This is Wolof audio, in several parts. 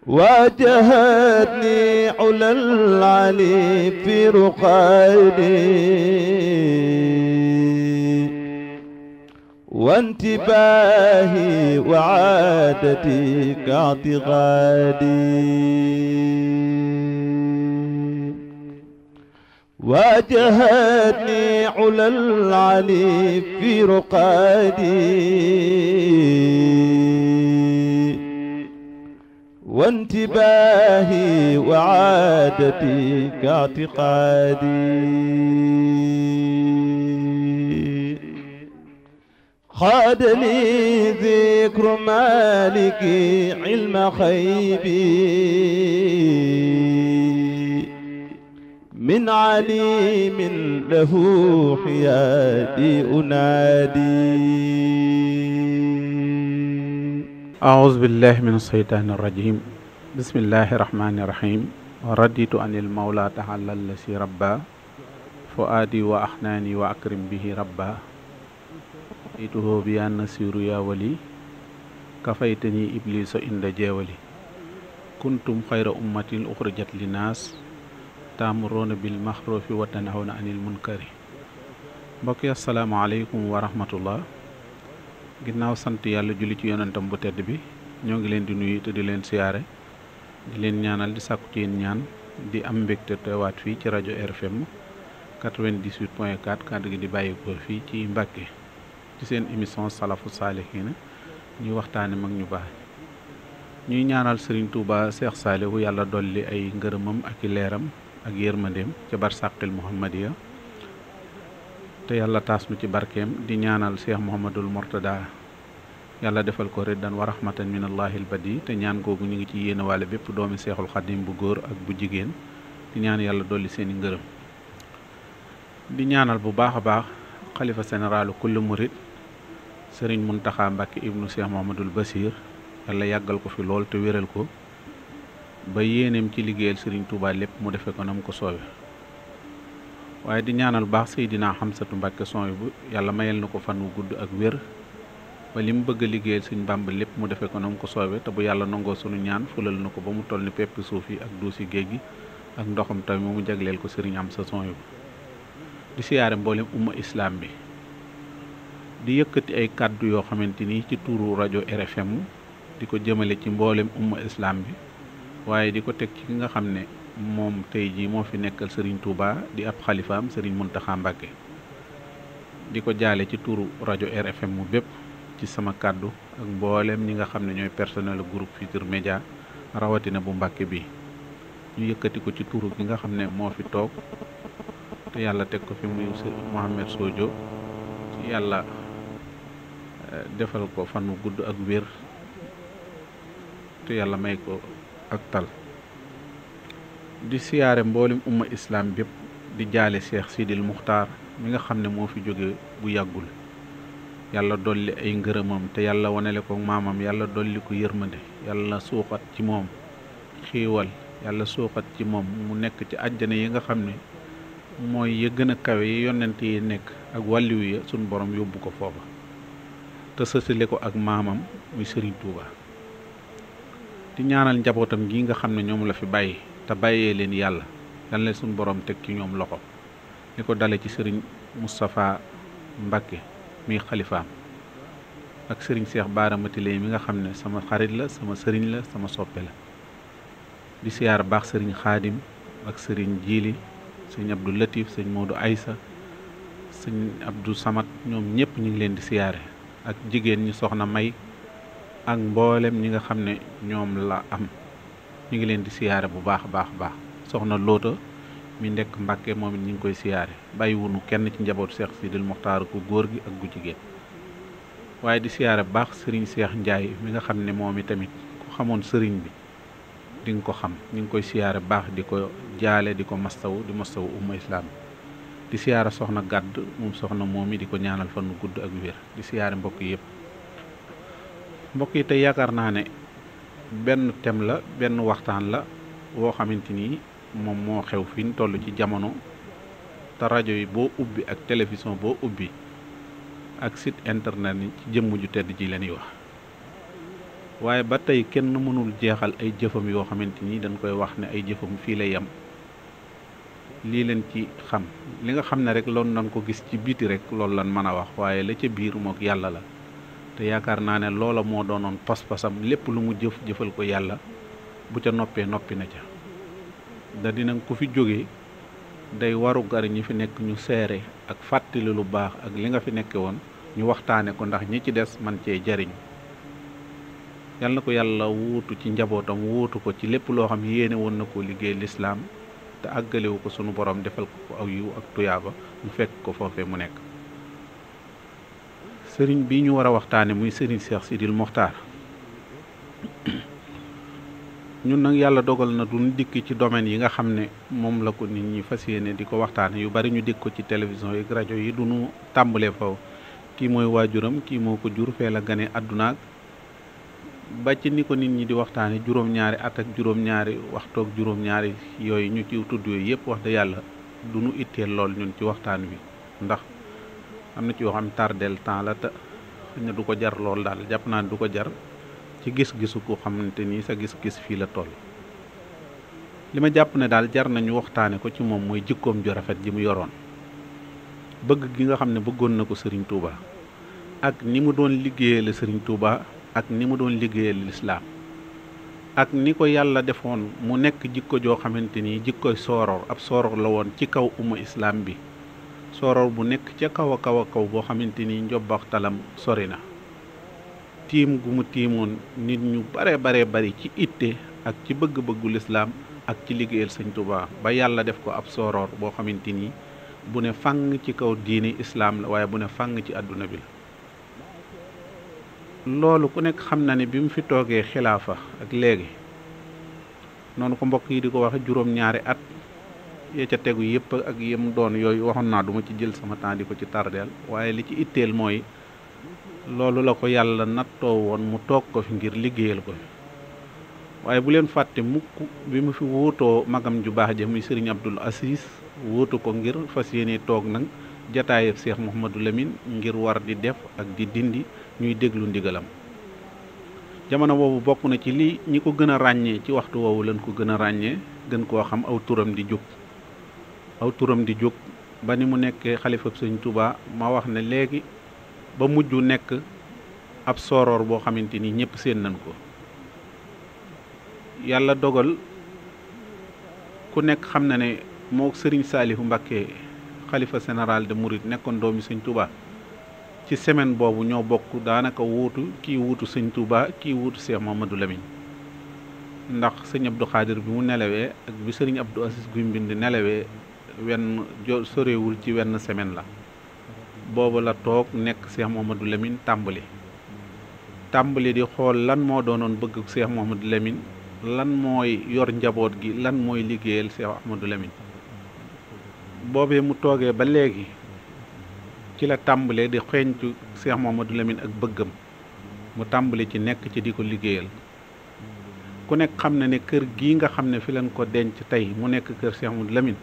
واجهتني علا العلي في رقادي وانتباهي وعادتي كاعتقادي واجهتني علا العلي في رقادي وانتباهي وعادتي كاعتقادي خاد لي ذكر مالكي علم خيبي من عليم له حيادي أنادي أعوذ بالله من الشيطان الرجيم بسم الله الرحمن الرحيم رديت عن المولى تعالى الذي ربى فؤادي وأحناني وأكرم به ربا إيته بيان نسير يا ولي كفيتني إبليس عند جاولي كنتم خير أمة أخرجت للناس تأمرون بالمعروف وتنهون عن المنكر mbokk assalaamu aleykum wa rahmatullah ginnaaw sant yàlla julli ci yonentam bu tedd bi ñoo ngi leen di nuyu te di leen siyaare di leen ñaanal di sàkku ci yéen ñaan di am mbégte teewaat fii ci rajo RFM 98.4 kàddu gi di bàyyikoo fii ci Mbàkke ci seen émission salafu saalihiina ñuy waxtaane mag ñu baax ñuy ñaanal Serigne Touba Cheikh Saliou yàlla dolli ay ngërëmam ak i leeram ak yërmandeem ca barsàqil Muhammadiya te yàlla taas nu ci barkeem di ñaanal Cheikh Mouhamadul Mortada yàlla defal ko reddan wa rahmatan min allahil badi te ñaan googu ñu ngi ci yéene wàlle bépp doomi Seexul Xadim bu góor ak bu jigéen di ñaan yàlla dolli seeni ngërëm di ñaanal bu baax a baax xalifa généralu kullu murid Serigne Mountakha Mbacké ibnu Cheikh Mouhamadul Basir yàlla yàggal ko fi lool te wéral ko ba yéeneem ci liggéeyal Serigne Touba lépp mu defe ko nam ko soowe waaye di ñaanal baax Seydina Xamsatu Mbàkke son bu yàlla mayal na ko fan wu gudd ak wér ba li mu bëgg a liggéeyal Sëñ Bàmba lépp mu defee ko na mu ko soobee te bu yàlla nangoo sunu ñaan fulal na ko ba mu toll ni pepp suuf yi ak duusi géej gi ak ndoxam taw mi mu jagleel ko Sëriñ Amsa son bu di siyaare mboolem umma islam bi di yëkkati ay kàddu yoo xamante ni ci tuuru rajo RFM di ko jëmale ci mboolem umma islam bi waaye di ko teg ci ki nga xam ne moom tey jii moo fi nekkal Serigne Touba di ab xalifaam Serigne Mountakha Mbacké di ko jaale ci turu rajo RFM mu bépp ci sama kàddu ak mboolem ñi nga xam ne ñooy personnel groupe Futurs Médias rawatina bu Mbacké bi ñu yëkkati ko ci turu ki nga xam ne moo fi toog te yàlla teg ko fi muy Mohamed Sodio ci yàlla defal ko fan wu gudd ak wér te yàlla may ko ak tal di siyaare mboolem umma islam bépp di jaale Cheikh Sidil Muxtaar mi nga xam ne moo fi jóge bu yàggul yàlla dolli ay ngërëmam te yàlla wanale ko maamam yàlla dolli ko yërmande yàlla suuxat ci moom xiiwal yàlla suuxat ci moom mu nekk ci àjjana yi nga xam ne mooy ya gën a kawe yi yonent yi nekk ak wàlliwu ya sunu borom yóbbu ko foofa te sësale ko ak maamam muy Serigne Touba di ñaanal njabootam gi nga xam ne ñoom la fi bàyyi te bàyyee leen yàlla yal na suñu borom teg ci ñoom loxo li ko dale ci Serigne Moustapha Mbacké mi xalifaam ak Serigne Cheikh Bara Matiley mi nga xam ne sama xarit la sama sëriñ la sama soppe la di siyaar baax Serigne Khadim ak Serigne Jili Serigne Abdou Latif Serigne Modou Aïssa Serigne Abdou Samad ñoom ñëpp ñu ngi leen di siyaare ak jigéen ñi soxna May ak mboolem ñi nga xam ne ñoom la am ñu ngi leen di siyaare bu baax baax soxna Loota mi nekk Mbacké moom it ñu ngi koy siyaare bàyyiwunu kenn ci njabootu Cheikh Sidil Muxtaar ku góor gi ak gu jigéen waaye di siyaare baax Serigne Cheikh Ndiaye mi nga xam ne moom i tamit ku xamoon sëriñ bi di nga ko xam ñu ngi koy siyaare baax di ko jaale di ko mastawu di mastawu umma islam di siyaare soxna gàdd moom soxna moom i di ko ñaanal fan gudd ak wér di siyaare mbokk yëpp mbokk yi tey yaakaar naa ne benn thème la benn waxtaan la woo xamante ni moom moo xew fi ñu toll ci jamono te rajo yi boo ubbi ak télévision boo ubbi ak site internet yi ci jëmm ju tedd ji la ñuy wax waaye ba tey kenn mënul jeexal ay jëfam yoo xamante ni dañ koy wax ne ay jëfam fii lay yem. lii leen ci xam li nga xam ne rek loolu nañ ko gis ci biti rek loolu lan mën a wax, waaye la ca biir mook yàlla la. te yaakaar naa ne loola moo doonoon pas-pasam, lépp lu mu jëfal ko yàlla, bu ca noppee noppi na ca. da dinañ ko fi jógee day waru gar ñi fi nekk ñu seere ak fàttali lu baax ak li nga fi nekke woon, ñu waxtaane ko ndax ñi ci des man cee jariñ. yal na ko yàlla wuutu ci njabootam, wuutu ko ci lépp loo xam yéene woon na ko liggéey lislaam te àggalewu ko sunu borom defal ko aw yiw ak tuyaaba mu fekk ko foofee mu nekk. sëriñ bi ñu war a waxtaane muy sëriñ Cheikh Sidil Mokhtar. ñun nag yàlla dogal na duñ dikk ci domaine yi nga xam ne moom la ko nit ñi fas yéene di ko waxtaane. yu bari ñu dikk ko ci télévision yi rajo yi duñu tàmbalee faw kii mooy waajuram, kii moo ko jur, fee la gane àddunaak ba ci ni ko nit ñi di waxtaane juróom-ñaari at ak juróom-ñaari waxtoog juróom-ñaari yooyu ñu ci tudd yooyu yëpp wax dëgg yàlla du ñu itteel lool ñun ci waxtaan wi, ndax am na ci yoo xam tardel temps la te xëy na du ko jar lool daal. jàpp naa ne du ko jar ci gis-gisu ko xamante ni sa gis-gis fii la toll. li ma jàpp ne daal jar nañu waxtaane ko ci moom mooy jikkoom ju rafet ji mu yoroon, bëgg gi nga xam ne bëggoon na ko Serigne Touba, ak ni mu doon liggéeyale Serigne Touba, ak ni mu doon liggéeyal lislaam, ak ni ko yàlla defoon mu nekk jikko joo xamante ni jikkoy sooroor, ab sooroor la woon ci kaw umma islaam bi. sooroor bu nekk ca kaw a kaw a kaw boo xamante ni njobbaxtalam sori na. tiim gu mu tiimoon nit ñu bare bari ci itte ak ci bëgg-bëggu lislaam ak ci liggéeyal Sëñ Tuubaa, ba yàlla def ko ab sooroor boo xamante ni bu ne fàng ci kaw diini islaam la, waaye bu ne fàng ci àdduna bi la. loolu ku nekk xam na ne bi mu fi toogee xilaafa ak léegi, noonu ko mbokk yi di ko waxe juróom-ñaari at ya ca tegu yëpp ak yem doon yooyu waxoon naa duma ci jël sama temps di ko ci tardeel, waaye li ci itteel mooy loolu la ko yàlla nattoo woon mu toog ko fi ngir liggéeyal ko fi. waaye bu leen fàtte mukk bi mu fi wuutoo magam ju baax ja muy Sëriñ Abdul Aziz wuutu ko ngir fas yéene toog nag jataayeb Cheikh Mouhamadou Lamine ngir war di def ak di dindi ñuy déglu ndigalam. jamono boobu bokk na ci li ñi ko gën a ràññee ci waxtu woowu lañ ko gën a ràññee, gën koo xam aw turam di jóg ba ni mu nekkee xalifab Sëñ Touba. ma wax ne léegi ba mujj nekk ab sooroor boo xamante ni ñëpp seen nañ ko. yàlla dogal ku nekk xam na ne moo Sëriñ Saalihu Mbakke xalifa général de Mouride nekkoon doomi Sëñ Touba. ci semaine boobu ñoo bokk daanaka kii wuutu Sëñ Touba, kii wuutu Cheikh Mouhamadou Lamine. ndax sëñ Abdou Khadir bi mu nelawee ak bi Sëriñ Abdou Aziz Guy Mbind nelawee sorewul ci wenn semaine la. boobu la toog nekk Cheikh Mouhamadou Lamine tàmbali di xool lan moo doonoon bëgg Cheikh Mouhamadou Lamine, lan mooy yor njaboot gi, lan mooy liggéeyal Cheikh Ahmadou Lamine. boobee mu toogee ba léegi ci la tàmbalee di xeeñtu Cheikh Mouhamadou Lamine ak bëggam, mu tàmbali ci nekk ci di ko liggéeyal. ku nekk xam na ne kër gii nga xam ne fi leen ko denc tey mu nekk kër Cheikh Mouhamadou Lamine,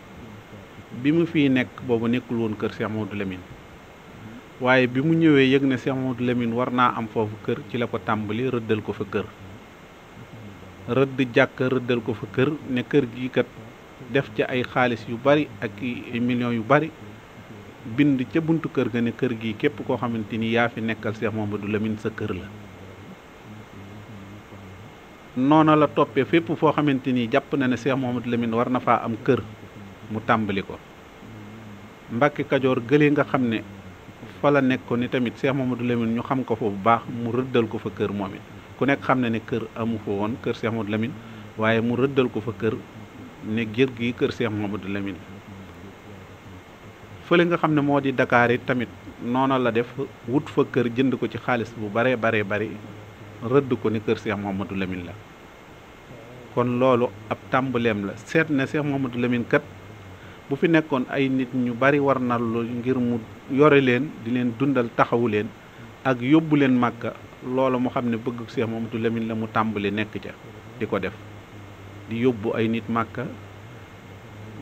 bi mu fiy nekk boobu nekkul woon kër Cheikh Mouhamadou Lamine. waaye bi mu ñëwee yëg ne Cheikh Mouhamadou Lamine war naa am foofu kër, ci la ko tàmbali rëddal ko fa kër. rëdd jàkk rëddal ko fa kër, ne kër gii kat def ci ay xaalis yu bari ak ay millions yu bari, bind ca buntu kër ga ne kër gi képp koo xamante ni yaa fi nekkal Cheikh Mouhamadou Lamine sa kër la. noona la toppee fépp foo xamante ni jàpp na ne Cheikh Mouhamadou Lamine war na faa am kër mu tàmbali ko. Mbàkke Kajoor gëlee nga xam ne fa la nekkoon ni tamit Cheikh Mouhamadou Lamine ñu xam ko fa bu baax, mu rëddal ko fa kër moom it. ku nekk xam na ne kër amu fa woon kër Cheikh Mouhamadou Lamine, waaye mu rëddal ko fa kër ne gër gi kër Cheikh Mouhamadou Lamine. fële nga xam ne moo di Dakar it tamit noona la def, wut fa kër jënd ko ci xaalis bu bari rëdd ko ni kër Cheikh Mouhamadou Lamine la. kon loolu ab tàmbaleem la. seet ne Cheikh Mouhamadou Lamine kat bu fi nekkoon ay nit ñu bari war na lu ngir mu yore leen, di leen dundal, taxawu leen ak yóbbu leen Màkka. loolu mu xam ne bëgg Cheikh Mouhamadou Lamine la mu tàmbali nekk ca di ko def, di yóbbu ay nit Màkka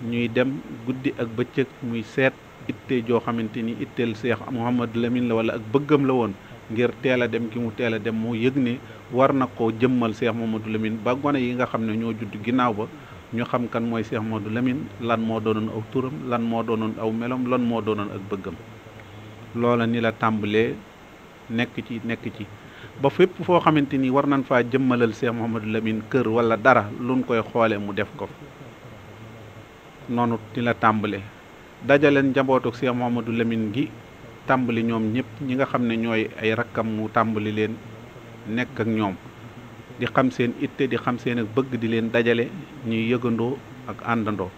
ñuy dem guddi ak bëccëg, muy seet itte joo xamante ni itteel Cheikh Mouhamadou Lamine la wala ak bëggam la woon, ngir teel a dem gi mu teel a dem mu yëg ne war na koo jëmmal Cheikh Mamadou Lamine ba gone yi nga xam ne ñoo judd ginnaaw ba ñu xam kan mooy Cheikh Mamadou Lamine, lan moo doonoon aw turam, lan moo doonoon aw melom, lan moo doonoon ak bëggam. loola ni la tàmbalee nekk ci ba fépp foo xamante ni war nañ faa jëmmalal Cheikh Mamadou Lamine kër wala dara luñ koy xoole mu def ko noonu ni la tàmbalee dajaleen njabootuk Cheikh Mamadou Lamine gi tàmbali ñoom ñëpp ñi nga xam ne ñooy ay rakkam mu tàmbali leen nekk ak ñoom di xam seen itte, di xam seen ak bëgg, di leen dajale ñuy yëgandoo ak àndandoo.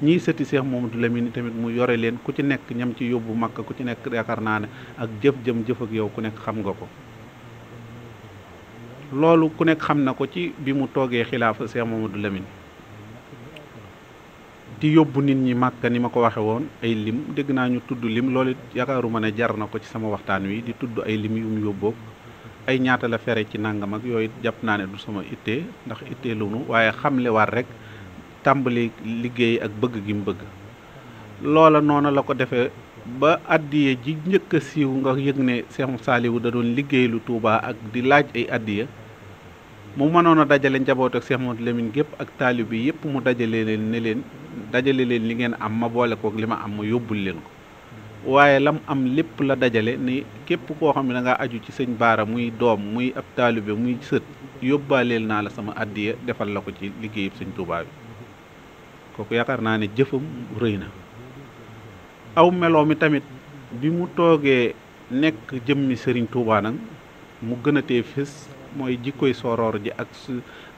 ñii sëti Cheikh Mamadou Lamine tamit mu yore leen ku ci nekk ñam ci yóbbu Makka, ku ci nekk yaakaar naa ne ak jëf ak yow ku nekk xam nga ko. loolu ku nekk xam na ko ci bi mu toogee xilaafa Cheikh Mamadou Lamine di yóbbu nit ñi Makka ni ma ko waxe woon ay lim dégg naa ñu tudd lim loolu yaakaaruma ne jar na ko ci sama waxtaan wi di tudd ay lim yu mu yóbboo ay ñaata la fere ci nangam ak yooyu jàpp naa ne du sama ittee ndax ittee lunu waaye xamle war rek tàmbali liggéey ak bëgg gi mu bëgg. loola noonu la ko defee ba addiye ji njëkk a siiw nga yëg ne Cheikh Saliou da doon liggéey lu Touba ak di laaj ay addiya mu mënoon a dajale njaboot ak Cheikh Mamadou Lamine gépp ak taalib bi yëpp mu dajale leen ne leen dajale leen li ngeen am ma boole kook li ma am ma yóbbul leen ko. waaye lam am lépp la dajale ni képp koo xam ne da ngaa aju ci sëñ Baara muy doom muy ab taalibe muy sët yóbbaaleel naa la sama addiya defal la ko ci liggéeyub sëñ Touba bi. kooku yaakaar naa ne jëfam rëy na. aw meloo mi tamit bi mu toogee nekk jëmmi Serigne Touba nag mu gën a tee fés mooy jikkoy soroor ji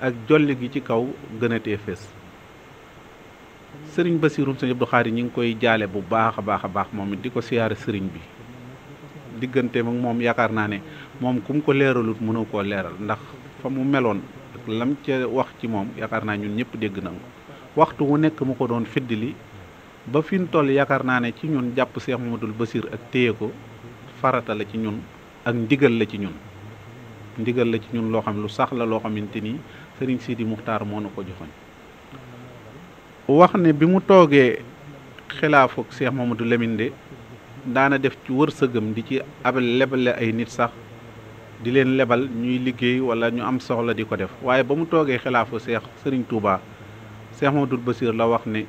ak jolli gi ci kaw gën a tee fés. Serigne Bassirou Sëñ Abdou Khadre ñi ngi koy jaale bu baax a baax moom it di ko siyaare Serigne bi diggante mag moom yaakaar naa ne moom ku mu ko leeralut mënu koo leeral ndax fa mu meloon ak lam ca wax ci moom yaakaar naa ñun ñëpp dégg nañ ko waxtu wu nekk mu ko doon fiddili ba fi mu toll yaakaar naa ne ci ñun jàpp Cheikh Mamadou Bassir ak téye ko farata la ci ñun ak ndigal la ci ñun loo xam lu sax la loo xamante ni Serigne Sidi Muxtaar moo nu ko joxoñ wax ne bi mu toogee xilaafu Cheikh Mamadou Lamine de daana def ci wërsëgam di ci lebale ay nit sax di leen lebal ñuy liggéey wala ñu am soxla di ko def waaye ba mu toogee xilaafu Serigne Touba Cheikh Mamadou Bassir la wax ne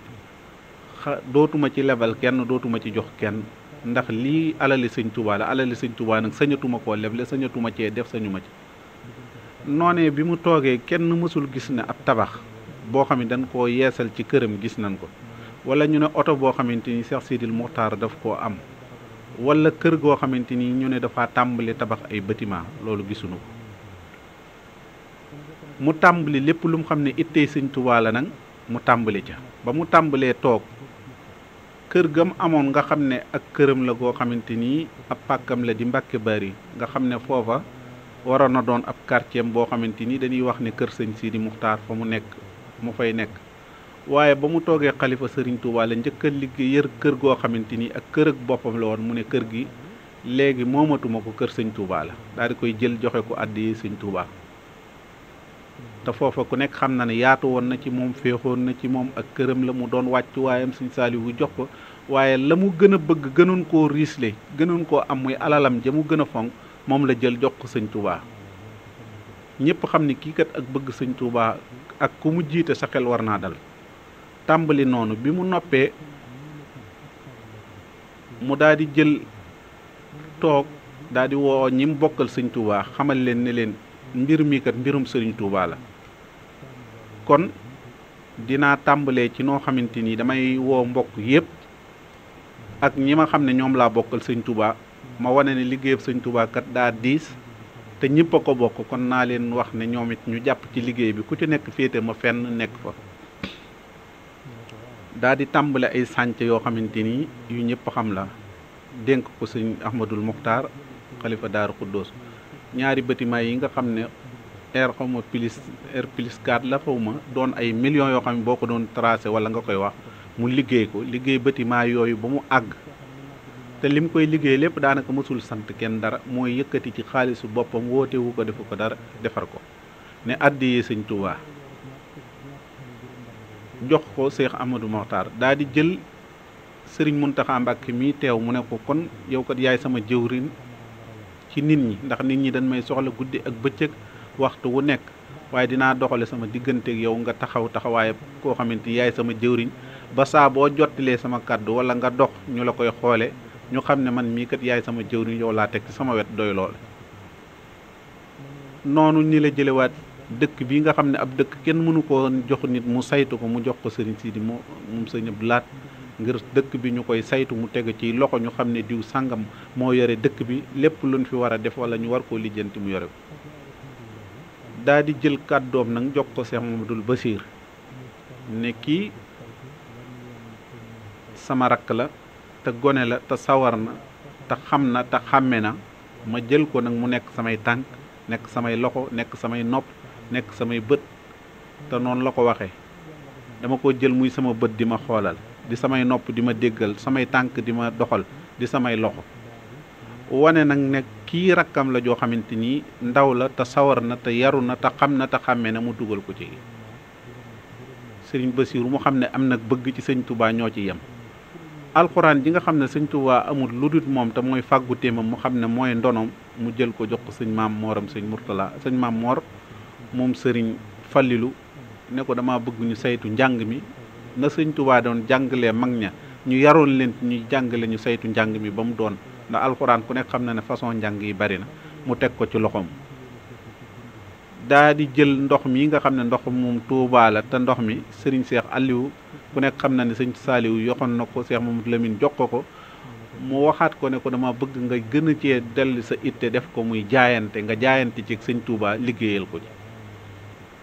dootuma ci lebal kenn dootuma ci jox kenn ndax lii alali sëñ Touba la alali sëñ Touba nag sañatuma koo leble sañatuma cee def sañuma ci noonee bi mu toogee kenn mësul gis ne ab tabax boo xam ne dañ koo yeesal ci këram gis nañ ko wala ñu ne oto boo xamante ni Cheikh Sidil Muxtaar daf koo am wala kër goo xamante ni ñu ne dafa tàmbali tabax ay bâtiment loolu gisuñu ko mu tàmbali lépp lu mu xam ne ittey sëñ Touba la nag mu tàmbali ca ba mu tàmbalee toog kër gam amoon nga xam ne ak këram la goo xamante ni ab pàkkam la di Mbàkke Bari nga xam ne foofa waroon na doon ab quartier boo xamante ni dañuy wax ne kër sëñ Sidi Muxtaar fa mu nekk mu fay nekk waaye ba mu toogee xalifa Serigne Touba la njëkk a liggéey yër kër goo xamante ni ak kër ak boppam la woon mu ne kër gi léegi moomatuma ko kër sëñ Touba la daal di koy jël joxe ko àddi sëñ Touba te foofa ku nekk xam na ne yaatu woon na ci moom féexoon na ci moom ak këram la mu doon wàcc waayam sëñ Saaliwu jox ko waaye la mu gën a bëgg gënoon koo riisle gënoon koo am muy alalam ja mu gën a fonk moom la jël jox ko sëñ Touba ñëpp xam ne kii kat ak bëgg sëñ Touba ak ku mu jiite sa xel war naa dal tàmbali noonu bi mu noppee mu daal di jël toog daal di woo ñi mu bokkal sëñ Touba xamal leen ne leen mbir mi kat mbirum sëriñ Touba la kon dinaa tàmbalee ci noo xamante ni damay woo mbokk yépp ak ñi ma xam ne ñoom laa bokkal sëñ Touba ma wane ne liggéeyab sëñ Touba kat daa diis te ñëpp a ko bokk kon naa leen wax ne ñoom it ñu jàpp ci liggéey bi ku ci nekk féete ma fenn nekk fa daa di tàmbale ay sànc yoo xamante ni yu ñëpp xam la dénk ko sëñ Ahmadul Muxtaar xalifa Daaru Xuddoos ñaari bâtiment yi nga xam ne R plus 4 la xaw ma doon ay millions yoo xam ne boo ko doon tracé wala nga koy wax mu liggéey ko liggéey bâtiment yooyu ba mu àgg te lim koy liggéey lépp daanaka mësul sant kenn dara mooy yëkkati ci xaalisu boppam wootewu ko defu ko dara defar ko ne addiyee sëñ Touba jox ko Cheikh Amadou Mokhtar daal di jël Serigne Mountakha Mbacké mi teew mu ne ko kon yow kat yaay sama jëwrin ci nit ñi, ndax nit ñi dañ may soxla guddi ak bëccëg waxtu wu nekk, waaye dinaa doxale sama digganteeg yow nga taxaw taxawaaye koo xamante ni yaay sama jëwriñ ba saa boo jottilee sama kàddu wala nga dox ñu la koy xoole ñu xam ne man mii kat yaay sama jëwriñ yow laa teg ci sama wet doy lool. noonu ñi la jëlewaat dëkk bi nga xam ne ab dëkk kenn mënu koo jox nit mu saytu ko mu jox ko sëriñ Sidi moom sëñ Abdou Lahat ngir dëkk bi ñu koy saytu mu teg ci loxo ñu xam ne diw sàngam moo yore dëkk bi lépp luñ fi war a def wala ñu war koo lijjanti mu yore ko. daa di jël kàddoom nag jox ko Cheikh Mamadou Bassir ne kii sama rakk la te gone la te sawar na te xam na te xàmme na, ma jël ko nag mu nekk samay tànk nekk samay loxo nekk samay nopp nekk samay bët. te noonu la ko waxee, dama ko jël muy sama bët di ma xoolal, di samay nopp di ma déggal, samay tànk di ma doxal, di samay loxo. wane nag ne kii rakkam la joo xamante ni ndaw la te sawar na te yaru na te xam na te xàmme na, mu dugal ko ci sëriñ Bassirou mu xam ne am nag bëgg ci sëñ Touba ñoo ci yem. alxuraan ji nga xam ne sëñ Touba amul lu dul moom te mooy fàggu téemam mu xam ne mooy ndonoom, mu jël ko jox ko sëñ maam mooram sëñ Mourtala sëñ maam moor moom sëriñ Fallilu ne ko dama bëgg ñu saytu njàng mi na sëñ Touba doon jàngalee mag ña ñu yaroon leen ñuy jàngale ñu saytu njàng mi ba mu doon, ndax alxuraan ku nekk xam na ne façon njàng yi bari na, mu teg ko ci loxoom. daa di jël ndox mi nga xam ne ndox moom Touba la te ndox mi sëriñ Cheikh Aliou ku nekk xam na ne sëñ Saliou yoxoon na ko Cheikh Mamadou Lamine jox ko mu waxaat ko ne ko dama bëgg nga gën a cee dellu sa itte def ko muy jaayante, nga jaayante ci sëñ Touba liggéeyal ko ci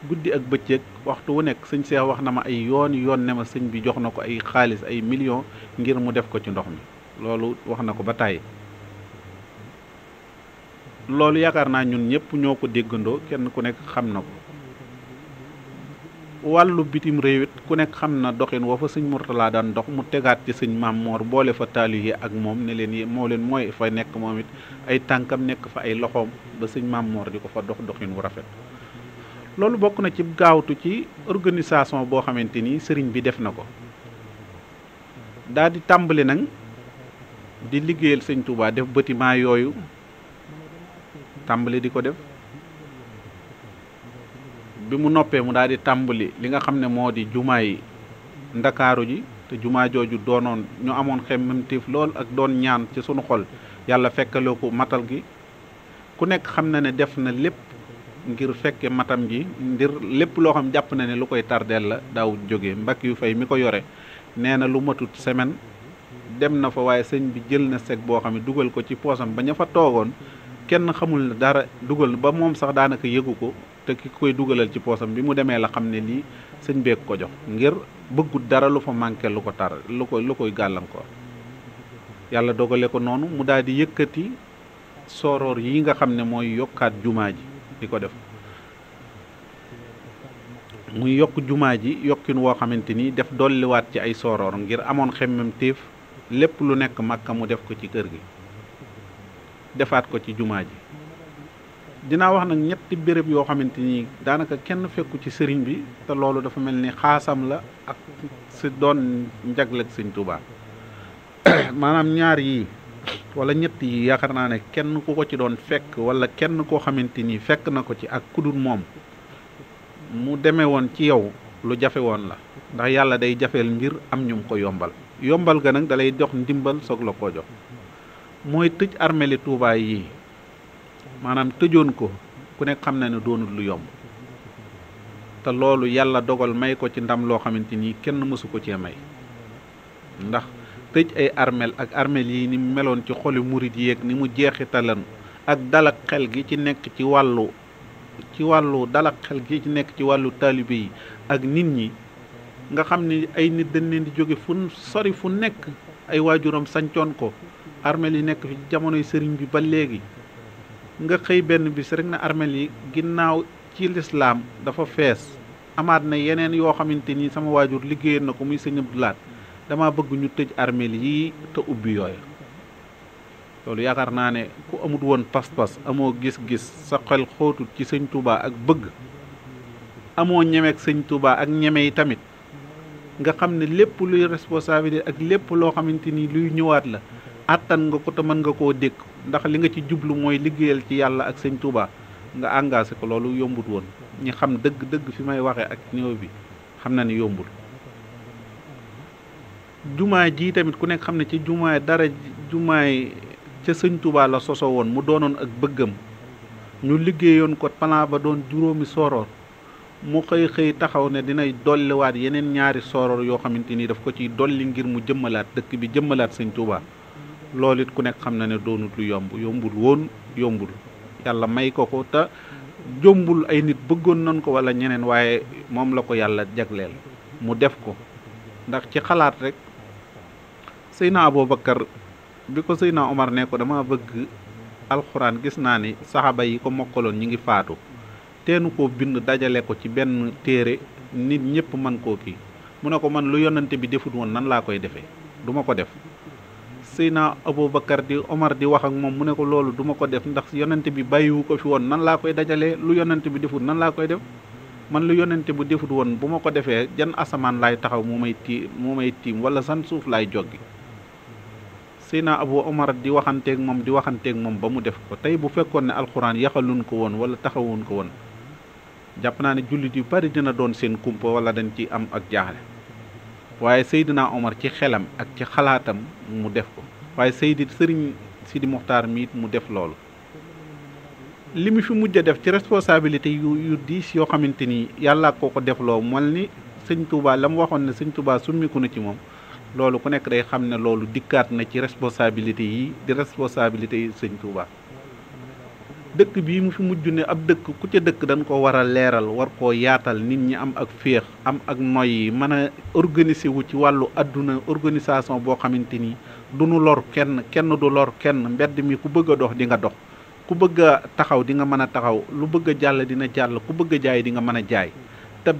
guddi ak bëccëg waxtu wu nekk. sëñ Cheikh wax na ma ay yoon ne ma sëñ bi jox na ko ay xaalis ay millions ngir mu def ko ci ndox mi, loolu wax na ko ba tàyyi. loolu yaakaar naa ñun ñëpp ñoo ko déggandoo, kenn ku nekk xam na ko. wàllu bitim réew it ku nekk xam na doxin woo fa sëñ Mourtala daan dox, mu tegaat ci sëñ Maam Moor boole fa taalibe ak moom ne leen mooy fa nekk moom it ay tànkam nekk fa ay loxoom ba sëñ Maam Moor di ko fa doxin wu rafet. loolu bokk na ci gaawtu ci organisation boo xamante ni sëriñ bi def na ko, daal di tàmbali nag di liggéeyal sëñ Touba, def bâtiment yooyu tàmbali di ko def. bi mu noppee mu daal di tàmbali li nga xam ne moo di jumaay ndakaaru ji, te jumaa jooju doonoon ñu amoon xemmemteef lool ak doon ñaan ci sunu xol yàlla fekkaloo ko matal gi. ku nekk xam na ne def na lépp ngir fekke matam ji, ngir lépp loo xam jàpp na ne lu koy tardeel la daaw jógee. mbakk yu fay mi ko yore nee na lu matut semaine dem na fa, waaye sëñ bi jël na seg boo xam ne dugal ko ci poosam ba ña fa toogoon kenn xamul dara, dugal ba moom sax daanaka yëgu ko, te ki koy dugalal ci poosam bi mu demee la xam ne lii sëñ beek ko jox, ngir bëggut dara lu fa manqué lu ko tar lu koy gàllankoor. yàlla dogale ko noonu mu daal di yëkkati sooroor yi nga xam ne mooy yokkaat jumaa ji di ko def, muy yokk jumaa ji yokkin woo xamante ni def dolliwaat ci ay sooroor ngir amoon xemmem téef lépp lu nekk Makka mu def ko ci kër gi, defaat ko ci jumaa ji. dinaa wax nag ñetti béréb yoo xamante ni daanaka kenn fekku ci sëriñ bi, te loolu dafa mel ni xaasam la ak si doon njagleeg sëñ Touba. maanaam ñaar yi wala ñett yi yaakaar naa ne kenn ku ko ci doon fekk wala kenn koo xamante ni fekk na ko ci ak kudul moom mu demee woon ci yow lu jafe woon la, ndax yàlla day jafeel mbir am ñum ko yombal. yombal ga nag dalay jox ndimbal soog la koo jox. mooy tëj armeli Touba yi, maanaam tëjoon ko ku nekk xam na ne doonul lu yomb, te loolu yàlla dogal may ko ci ndam loo xamante ni kenn mësu ko cee may. ndax tëj ay armel ak armel yi ni mu meloon ci xoli murit yi ak ni mu jeexitalan ak dalak xel gi ci nekk ci wàllu dalak xel gi ci nekk ci wàllu taalibe yi ak nit ñi, nga xam ni ay nit dañ leen di jóge fu sori fu nekk, ay waajuram sancoon ko, armel yi nekk fi jamonoy sëriñ bi ba léegi. nga xëy benn bis rek na armel yi ginnaaw ci lislaam dafa fees, amaat na yeneen yoo xamante ni sama waajur liggéeyal na ko muy sëñ Abdou Lahat, dama bëgg ñu tëj armel yi te ubbi yooyu. loolu yaakaar naa ne ku amut woon pas-pas, amoo gis-gis, sa xel xóotut ci sëñ Touba ak bëgg, amoo ñemeek sëñ Touba ak ñeme yi tamit, nga xam ne lépp luy responsabilité ak lépp loo xamante ni luy ñëwaat la àttan nga ko te mën nga koo dékk ndax li nga ci jublu mooy liggéeyal ci yàlla ak sëñ Touba nga engagé ko loolu yombut woon ñi xam dëgg-dëgg fi may waxee ak néew bi xam na ni yombul. jumaa ji tamit ku nekk xam ne ci jumaay ca sëñ Touba la soso woon mu doonoon ak bëggam ñu liggéeyoon ko plan ba doon juróomi sooroor mu xëy taxaw ne dinay dolliwaat yeneen ñaari sooroor yoo xamante ni daf ko ciy dolli ngir mu jëmmalaat dëkk bi jëmmalaat sëñ Touba loolu it ku nekk xam na ne doonut lu yombul yàlla may ko te jombul ay nit bëggoon nañ ko wala ñeneen waaye moom la ko yàlla jagleel mu def ko ndax ci xalaat rek Seydina Aboubacar bi ko Seydina Omar ne ko dama bëgg alxuraan gis naa ni saxaaba yi ko mokkaloon ñi ngi faatu teenu koo bind dajale ko ci benn téere nit ñëpp mën koo kii mu ne ko man lu yonante bi defut woon nan laa koy defee duma ko def Seydina Aboubacar di Omar di wax ak moom mu ne ko loolu duma ko def ndax yonante bi bàyyiwu ko fi woon nan laa koy dajalee lu yonante bi defut nan laa koy def man lu yonante bu defut woon bu ma ko defee jan asamaan laay taxaw mu may tiim wala san suuf laay joggi Seydina Abu Omar di waxanteeg moom ba mu def ko tey bu fekkoon ne alxuraan yaxaluñ ko woon wala taxawuñ ko woon jàpp naa ne jullit yu bari dina doon seen kumpa wala dañ ci am ak jaaxle waaye Seydina Omar ci xelam ak ci xalaatam mu def ko waaye sëriñ Sidi Muxtaar mi it mu def loolu li mu fi mujj a def ci responsabilité yu diis yoo xamante ni yàlla ko defloo mel ni sëñ Touba la mu waxoon ne sëñ Touba summiku na ci moom loolu ku nekk day xam ne loolu dikkaat na ci responsabilité yi di responsabilité yi sëñ Touba dëkk bii mu fi mujj ne ab dëkk ku ca dëkk dañ ko war a leeral war koo yaatal nit ñi am ak féex am ak noyyi mën a organiser wu ci wàllu àdduna organisation boo xamante ni du nu lor kenn du lor kenn mbedd mi ku bëgg a dox di nga dox ku bëgg a taxaw di nga mën a taxaw lu bëgg a jàll dina jàll ku bëgg a jaay di nga mën a jaay te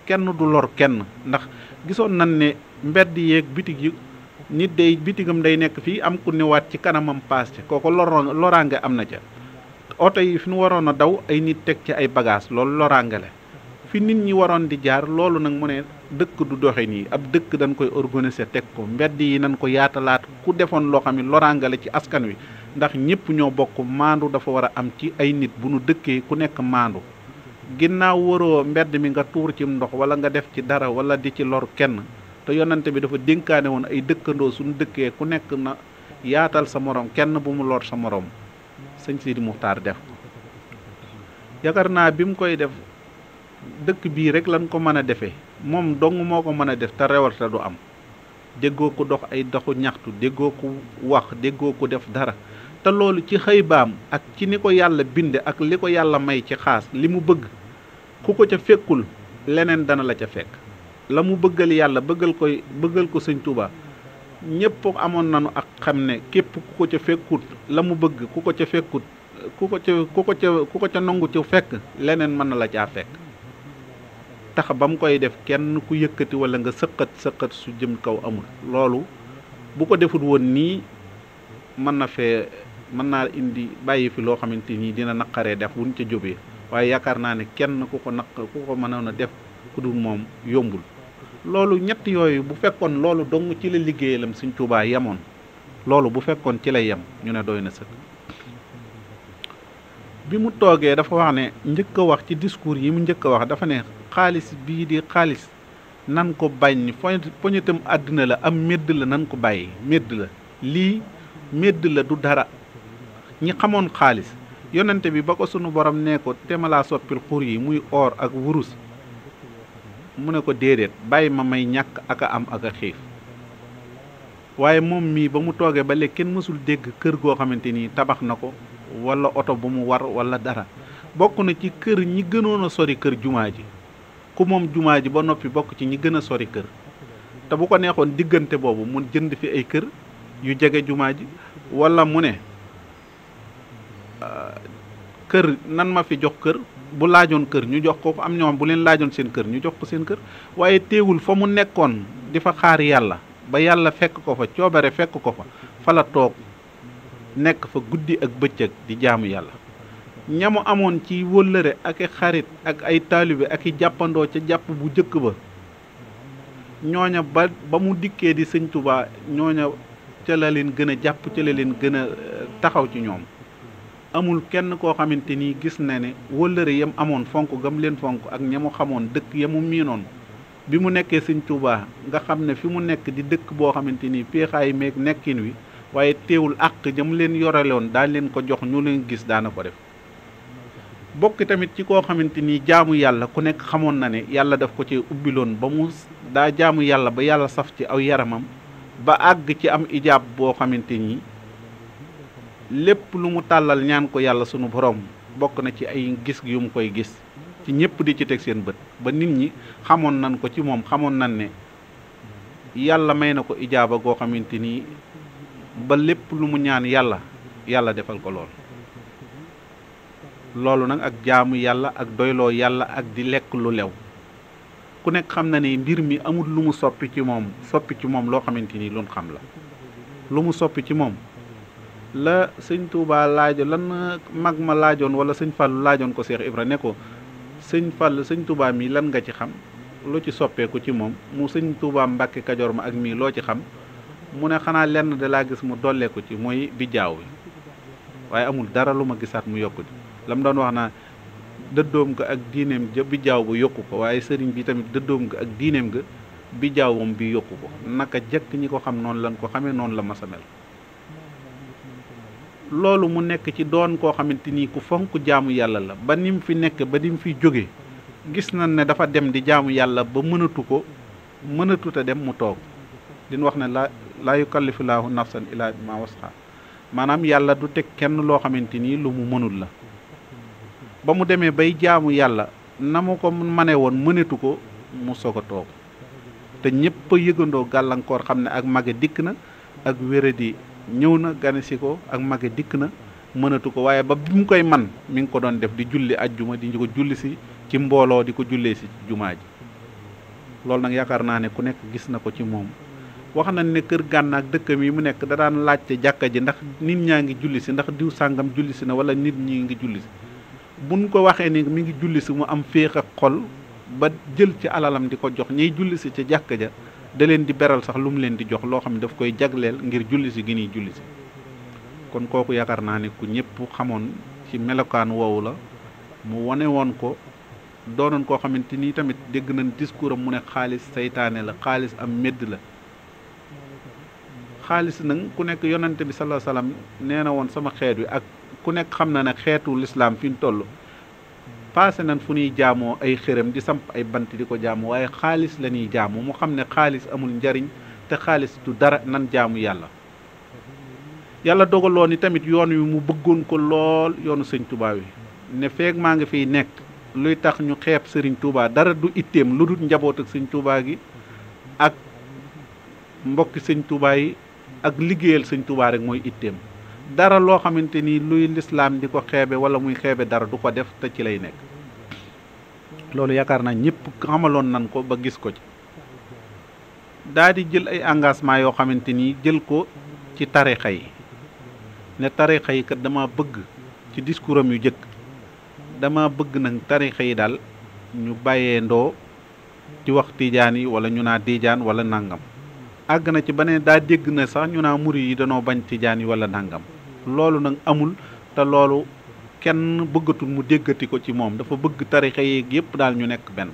kenn du lor kenn ndax gisoon nañ ne mbedd yeeg bitig yi nit day bitigam day nekk fii am ku newaat ci kanamam paas ci kooku loraange am na ca oto yi fi ñu waroon a daw ay nit teg ci ay bagage loolu loraange la fi nit ñi waroon di jaar loolu nag mu ne dëkk du doxe nii ab dëkk dañ koy organiser teg ko mbedd yi nañ ko yaatalaat ku defoon loo xam ne loraange la ci askan wi ndax ñëpp ñoo bokk maandu dafa war a am ci ay nit bu nu dëkkee ku nekk maandu ginnaaw waroo mbedd mi nga tuur ci ndox wala nga def ci dara wala di ci lor kenn te yonante bi dafa dénkaane woon ay dëkkandoo suñu dëkkee ku nekk na yaatal sa morom kenn bu mu lor sa morom sëñ Sidi Muxtaar def ko yaakaar naa bi mu koy def dëkk bii rek lañ ko mën a defee moom dong moo ko mën a def te rewalte du am déggoo ko dox ay doxu ñaxtu déggoo ko wax déggoo ko def dara te loolu ci xëy baam ak ci ni ko yàlla binde ak li ko yàlla may ci xaas li mu bëgg ku ko ca fekkul leneen dana la ca fekk la mu bëggal yàlla bëggal ko sëñ Touba ñëpp amoon nañu ak xam ne képp ku ko ca fekkut la mu bëgg ku ko ca nangu ci fekk leneen mën na la caa fekk tax ba mu koy def kenn ku yëkkati wala nga sëqat su jëm kaw amul loolu bu ko defut woon nii mën naa indi bàyyi fi loo xamante nii dina naqaree def buñ ca jóbee waaye yaakaar naa ne kenn ku ko mënoon a def ku dul moom yombul loolu ñett yooyu bu fekkoon loolu dong ci la liggéeyalam Sëñ Tuubaa yemoon loolu bu fekkoon ci la yem ñu ne doy na sëkk bi mu toogee dafa wax ne njëkk a wax ci discours yi mu njëkk a wax dafa ne xaalis bii di xaalis nan ko bañ poñetam àddina la am médd la nan ko bàyyi médd la lii médd la du dara ñi xamoon xaalis yonente bi ba ko sunu borom nee ko temalaa soppil xur yi muy or ak wurus mu ne ko déedéet bàyyi ma may ñàkk ak a am ak a xiif waaye moom mii ba mu toogee ba léegi kenn mësul dégg kër goo xamante ni tabax na ko wala oto bu mu war wala dara bokk na ci kër ñi gënoon a sori kër jumaa ji ku moom jumaa ji ba noppi bokk ci ñi gën a sori kër te bu ko neexoon diggante boobu mu jënd fi ay kër yu jege jumaa ji wala mu ne kër nan ma fi jox kër bu laajoon kër ñu jox ko am ñoom bu leen laajoon seen kër ñu jox ko seen kër waaye teewul fa mu nekkoon di fa xaar yàlla ba yàlla fekk ko fa coobare fekk ko fa fa la toog nekk fa guddi ak bëccëg di jaamu yàlla ñamu amoon ci wëllëre ak i xarit ak ay taalibe ak i jàppandoo ca jàpp bu jëkk ba ñooña ba mu dikkee di Sëñ Tuubaa ñooña ca la leen gën a jàpp ca la leen gën a taxaw ci ñoom. amul kenn koo xamante ni gis na ne wëllëre yam amoon fonk gam leen fonk ak ñamu xamoon dëkk yamu miinoon bi mu nekkee sëñ Tuubaa nga xam ne fi mu nekk di dëkk boo xamante ni péexaay meeg nekkin wi waaye teewul àq jam leen yoreloon daa leen ko jox ñu leen gis daana ko def. bokk tamit ci koo xamante ni jaamu yàlla ku nekk xamoon na ne yàlla daf ko ci ubbiloon ba mu daa jaamu yàlla ba yàlla saf ci aw yaramam ba àgg ci am ijaab boo xamante ni lépp lu mu tàllal ñaan ko yàlla sunu borom bokk na ci ay gis yu mu koy gis ci ñëpp di ci teg seen bët ba nit ñi xamoon nañ ko ci moom xamoon nañ ne yàlla may na ko ijaaba goo xamante ni ba lépp lu mu ñaan yàlla defal ko loolu nag ak jaamu yàlla ak doyloo yàlla ak di lekk lu lew ku nekk xam na ne mbir mi amul lu mu soppi ci moom loo xamante ni luñ xam la lu mu soppi ci moom la sëñ Touba lan mag ma laajoon wala sëñ Fallu laajoon ko Cheikh Ibra ne ko sëñ Touba mi lan nga ci xam lu ci soppeeku ci moom mu sëñ Touba Mbàkke Kajoor ma ak mii loo ci xam mu ne xanaa lenn da laa gis mu dolleeku ci mooy bijjaaw bi waaye amul dara lu ma gisaat mu yokku ci la mu doon wax naa dëddoom ga ak diineem ja bijjaaw ba yokku ko waaye sëriñ bi tamit dëddoom ga ak diineem ga bijjaawam bi yokku ko naka jëkk ñi ko xam noonu lañ ko xamee noonu la masa mel loolu mu nekk ci doon koo xamante ni ku fonk jaamu yàlla la ba ni mu fi nekk ba ni mu fi jóge gis nañ ne dafa dem di jaamu yàlla ba mënatut a dem mu toog din wax ne laa yukallifulaahu nafsan illaa bimaa washaa maanaam yàlla du teg kenn loo xamante ni lu mu mënul la ba mu demee bay jaamu yàlla na mu ko mane woon mënatu ko mu soog a toog te ñëpp a yëgandoo gàllankoor xam ne ak mage dikk na ak wéradi ñëw na ganesi ko ak mage dikk na mënatu ko waaye ba bi mu koy man mi ngi ko doon def di julli ajjuma di ko julli si ci mbooloo di ko jullee si jumaa ji loolu nag yaakaar naa ne ku nekk gis na ko ci moom wax nañ ne kër Gànna ak dëkkam yi mu nekk da daan laajte jàkka ji ndax nit ñaa ngi julli si ndax diw sàngam julli si na wala nit ñi ngi julli si buñ ko waxee ni mi ngi julli si mu am féex ak xol ba jël ci alalam di ko jox ñiy julli si ca jàkka ja da leen di beral sax lu mu leen di jox loo xam ne daf koy jagleel ngir julli si gi ñuy julli si kon kooku yaakaar naa ne ku ñëpp xamoon ci melokaan woowu la mu wane woon ko doonoon koo xamante ni tamit dégg nañ discours am mu ne xaalis saytaane la xaalis am medd la xaalis nag ku nekk yonante bi sallallahu alayhi wasallam nee na woon sama xeet wi ak ku nekk xam na ne xeetu lislaam fi ñu toll passé nañ fu ñuy jaamoo ay xërëm di samp ay bant di ko jaamu waaye xaalis la ñuy jaamu mu xam ne xaalis amul njariñ te xaalis du dara nan jaamu yàlla dogaloon ni tamit yoon wi mu bëggoon ko lool yoonu sëñ Touba wi ne feeg maa ngi fiy nekk luy tax ñu xeeb sëriñ Touba dara du itteem lu dul njaboot ak sëñ Touba gi ak mbokki sëñ Touba yi ak liggéeyal sëñ Touba rek mooy itteem dara loo xamante ni luy lislaam di ko xeebe wala muy xeebe dara du ko def te ci lay nekk loolu yaakaar naa ñëpp xamaloon nan ko ba gis ko ci daa di jël ay engagement yoo xamante ni jël ko ci tarixa yi ne tarixa yi kat dama bëgg ci discours am yu jëkk dama bëgg nag tarixa yi daal ñu bàyyee ndoo ci wax tiijaan yi wala ñu naa tiijaan wala nangam àgg na ci ba ne daa dégg na sax ñu naa muri yi danoo bañ tiijaan yi wala nangam loolu nag amul te loolu kenn bëggatul mu déggati ko ci moom dafa bëgg tarixa yi yépp daal ñu nekk benn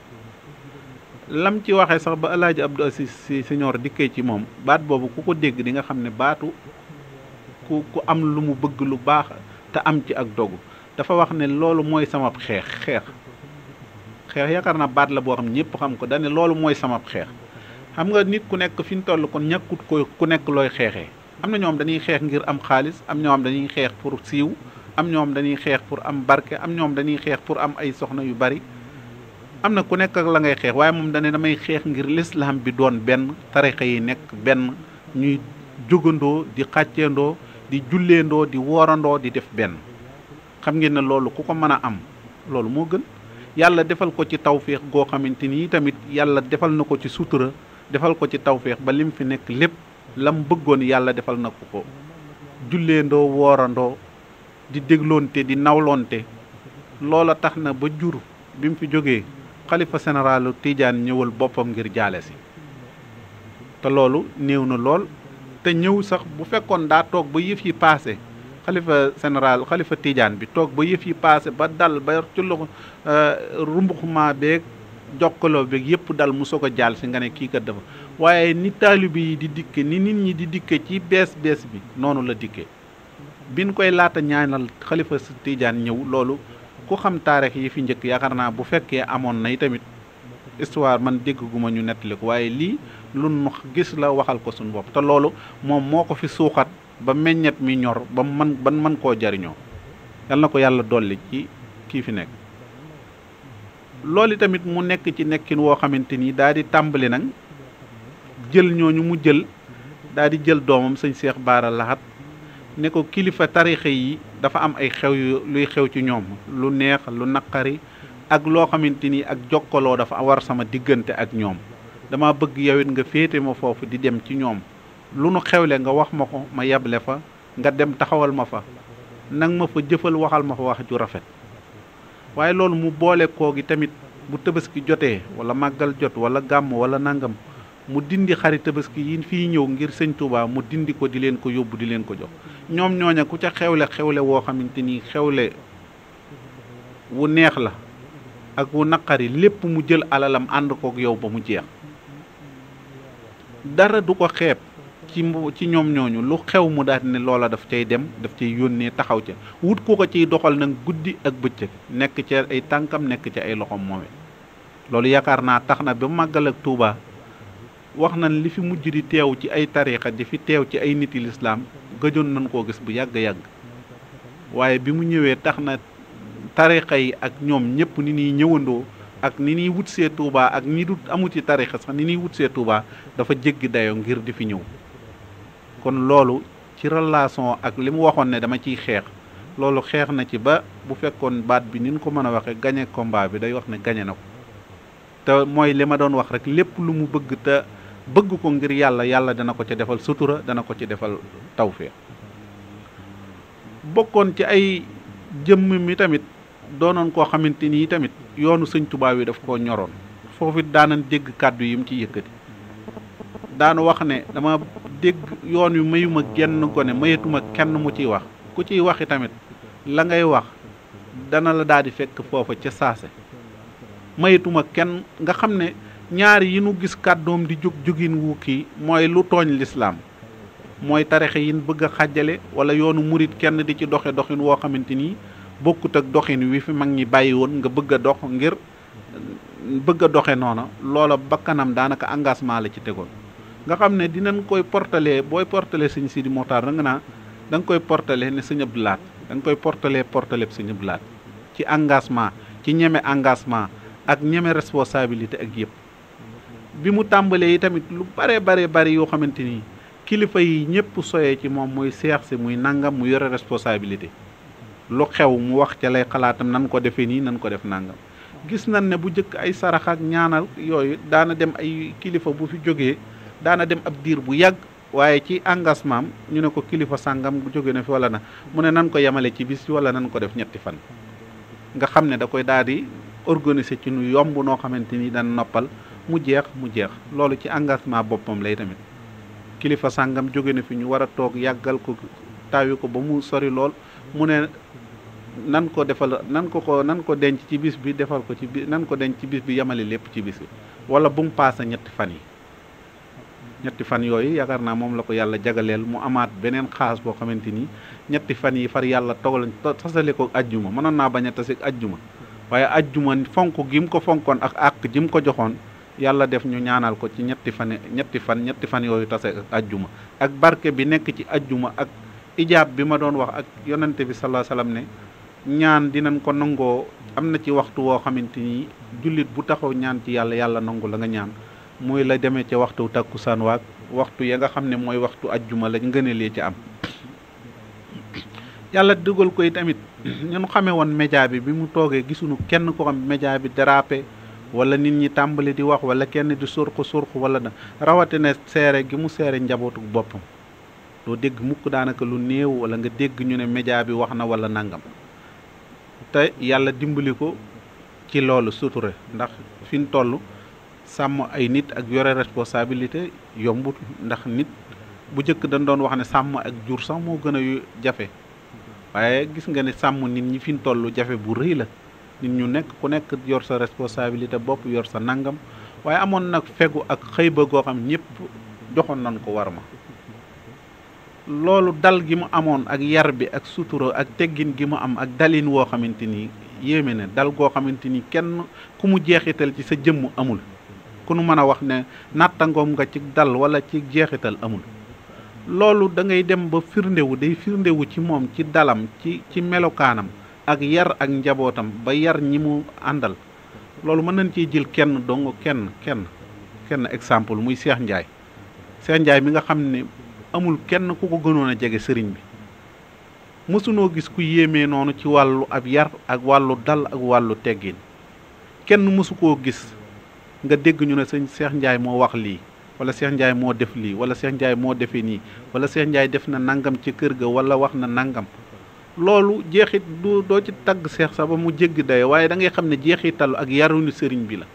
lam ci waxee sax ba Alaaji Abdou Aziz Sy Senior dikkee ci moom baat boobu ku ko dégg di nga xam ne baatu ku am lu mu bëgg lu baax te am ci ak dogu dafa wax ne loolu mooy sama xeex yaakaar naa baat la boo xam ñëpp xam ko dane loolu mooy sama xeex xam nga nit ku nekk fi ñu toll kon ñàkkut ko ku nekk looy xeexee am na ñoom dañuy xeex ngir am xaalis am ñoom dañuy xeex pour siiw am ñoom dañuy xeex pour am barke am ñoom dañuy xeex pour am ay soxna yu bari am na ku nekk ak la ngay xeex waaye moom dane damay xeex ngir lislaam bi doon benn tarixa yi nekk benn ñuy jógandoo di xàcceendoo di julleendoo di woorandoo di def benn xam ngeen ne loolu ku ko mën a am loolu moo gën yàlla defal ko ci tawféex goo xamante ni tamit yàlla defal na ko ci sutura defal ko ci tawféex ba lim fi nekk lépp lam bëggoon yàlla defal na ko julleendoo woorandoo di dégloonte di nawloonte loola tax na ba jur bi mu fi jógee xalifa généralu Tidiane ñëwal boppam ngir jaale si te loolu néew na lool te ñëw sax bu fekkoon daa toog ba yëf yi paase xalifa général xalifa Tidiane bi toog ba yëf yi paase ba dal ba ci loxo rumbuxuma beeg jokkaloo beeg yëpp dal mu soog a jàll si nga ne kii kat dafa waaye ni taalibe yi di dikke ni nit ñi di dikke ci bees bi noonu la dikke biñ koy laata ñaanal xalifa Tidiane ñëw loolu ku xam taarix yi fi njëkk yaakaar naa bu fekkee amoon na tamit histoire man dégguma ñu nettali ko waaye lii lu nu gis la waxal ko suñu bopp te loolu moom moo ko fi suuxat ba meññet mi ñor ba man koo jariñoo yal na ko yàlla dolli ci kii fi nekk loolu tamit mu nekk ci nekkin woo xamante ni daal di tàmbali nag jël ñooñu mu jël daal di jël doomam sëñ Cheikh Bara Lahat ne ko kilifa tarixa yi dafa am ay xew yu luy xew ci ñoom lu neex lu naqari ak loo xamante ni ak jokkaloo dafa war sama diggante ak ñoom dama bëgg yow it nga féete ma foofu di dem ci ñoom lu nu xewle nga wax ma ko ma yeble fa nga dem taxawal ma fa nang ma fa jëfal waxal ma fa wax ju rafet waaye loolu mu boole koo gi tamit bu tabaski jotee wala màggal jot wala gàmm wala nangam mu dindi xari tabaski yi fii ñëw ngir sëñ Touba mu dindi ko di leen ko yóbbu di leen ko jox ñoom ñooña ku ca xewle woo xamante ni xewle wu neex la ak wu naqari lépp mu jël alalam ànd kook yow ba mu jeex dara du ko xeeb ci ñoom ñooñu lu xew mu daal ne loola daf cay dem daf cay yónnee taxaw ca wut ku ko ciy doxal nag guddi ak bëccëg nekk ca ay tànkam nekk ca ay loxom moome loolu yaakaar naa tax na ba màggal ak Touba wax nañ li fi mujj di teew ci ay tariixa di fi teew ci ay niti lislaam gëjoon nañ koo gis bu yàgg-yàgg waaye bi mu ñëwee tax na tariixa yi ak ñoom ñëpp ni ñuy ñëwandoo ak ni ñuy wut see Touba ak ñi du amu ci tariixa sax ni ñuy wut see Touba dafa jéggi dayoo ngir di fi ñëw kon loolu ci relation ak li mu waxoon ne dama ciy xeex loolu xeex na ci ba bu fekkoon baat bi ni ñu ko mën a waxee gañe combat bi day wax ne gañe na ko te mooy li ma doon wax rek lépp lu mu bëgg te bëgg ko ngir yàlla dana ko ci defal sutura dana ko ci defal tawfeex bokkoon ci ay jëmm mi tamit doonoon koo xamante ni tamit yoonu sëñ Tuubaa wi daf koo ñoroon foofu daanan dégg kàddu yi mu ci yëkkati daanu wax ne dama dégg yoon wi mayuma genn gone mayetuma kenn mu ciy wax ku ciy waxi tamit la ngay wax dana la daal di fekk foofa ca saase mayetuma kenn nga xam ne ñaari yi nu gis kàddoom di jógin wu kii mooy lu tooñ lislaam mooy tarixe yin bëgg a xàjjale wala yoonu murit kenn di ci doxe doxin woo xamante ni bokkut ak doxin wi fi mag ñi bàyyi woon nga bëgg a dox ngir bëgg a doxe noona loola bakkanam daanaka engagement la ci tegoon nga xam ne dinañ koy portalee booy portalee sëñ Sidi Moxtaar da nga naa da nga koy portalee ne sëñ Abdou Lahat da nga koy portalee sëñ Abdou Lahat ci engagement ci ñeme engagement ak ñeme responsabilité ak yëpp bi mu tàmbalee yi tamit lu bare yoo xamante ni kilifa yi ñëpp soyee ci moom muy seex si muy nangam mu yore responsabilité lu xew mu wax ca lay xalaatam nan ko defee nii nan ko def nangam gis nañ ne bu njëkk ay sarax ak ñaanal yooyu daana dem ay kilifa bu fi jógee daana dem ab diir bu yàgg waaye ci engagement am ñu ne ko kilifa sàngam bu jóge na fi wala na mu ne nan ko yemale ci bis wala nan ko def ñetti fan nga xam ne da koy daal di organiser ci nu yomb noo xamante ni daan noppal mu jeex loolu ci engagement boppam lay tamit kilifa sàngam jóge na fi ñu war a toog yàggal ko taawi ko ba mu sori lool mu ne nan ko denc ci bis bi defal ko ci nan ko denc ci bis bi yemale lépp ci bis bi wala bu mu paase ñetti fan yooyu yaakaar naa moom la ko yàlla jagaleel mu amaat beneen xaas boo xamante ni ñetti fan yi far yàlla togal tasale ko ajjuma mënoon naa bañ a tase ajjuma waaye ajjuma fonk gi mu ko fonkoon ak àq ji mu ko joxoon yàlla def ñu ñaanal ko ci ñetti fan yooyu tase ak ajjuma ak barke bi nekk ci ajjuma ak ijaab bi ma doon wax ak yonante bi sallallahu alayhi wasallam ne ñaan dinañ ko nangoo am na ci waxtu woo xamante ni jullit bu taxaw ñaan ci yàlla nangu la nga ñaan muy la demee ca waxtu takkusaan waak waxtu ya nga xam ne mooy waxtu ajjuma lañ ngëneelee ci am yàlla dugal koy tamit ñun xamee woon média bi mu toogee gisuñu kenn ko xam média bi dérapé wala nit ñi tàmbali di wax wala kenn di surxu wala na rawatina seere gi mu seere njabootu boppam doo dégg mukk daanaka lu néew wala nga dégg ñu ne média bi wax na wala nangam te yàlla dimbali ko ci loolu suture ndax fi ñu toll sàmm ay nit ak yore responsabilité yombut ndax nit bu njëkk dañ doon wax ne sàmm ak jur sax moo gën a jafe waaye gis nga ne sàmm nit ñi fi ñu toll jafe bu rëy la nit ñu nekk ku nekk yor sa responsabilité bopp yor sa nangam waaye amoon nag fegu ak xëy ba goo xam ñëpp joxoon nañ ko war ma loolu dal gi mu amoon ak yar bi ak sutura ak teggin gi mu am ak dalin woo xamante ni yéeme ne dal goo xamante ni kenn ku mu jeexital ci sa jëmm amul ku nu mën a wax ne nattangoom nga ci dal wala ci jeexital amul loolu da ngay dem ba firndewu day firndewu ci moom ci dalam ci melokaanam ak yar ak njabootam ba yar ñi mu àndal loolu mën nañ ciy jël kenn dong kenn exemple muy Cheikh Ndiaye Cheikh Ndiaye mi nga xam ne amul kenn ku ko gënoon a jege sëriñ bi mësunoo gis ku yéemee noonu ci wàllu ab yar ak wàllu dal ak wàllu teggin kenn mësu koo gis nga dégg ñu ne sëñ Cheikh Ndiaye moo wax lii wala Cheikh Ndiaye moo def lii wala Cheikh Ndiaye moo defee nii wala Cheikh Ndiaye def na nangam ci kër ga wala wax na nangam loolu jeexit doo ci tagg Cheikh sax ba mu jéggi dayo waaye da ngay xam ne jeexital ak yaruñu sëriñ bi la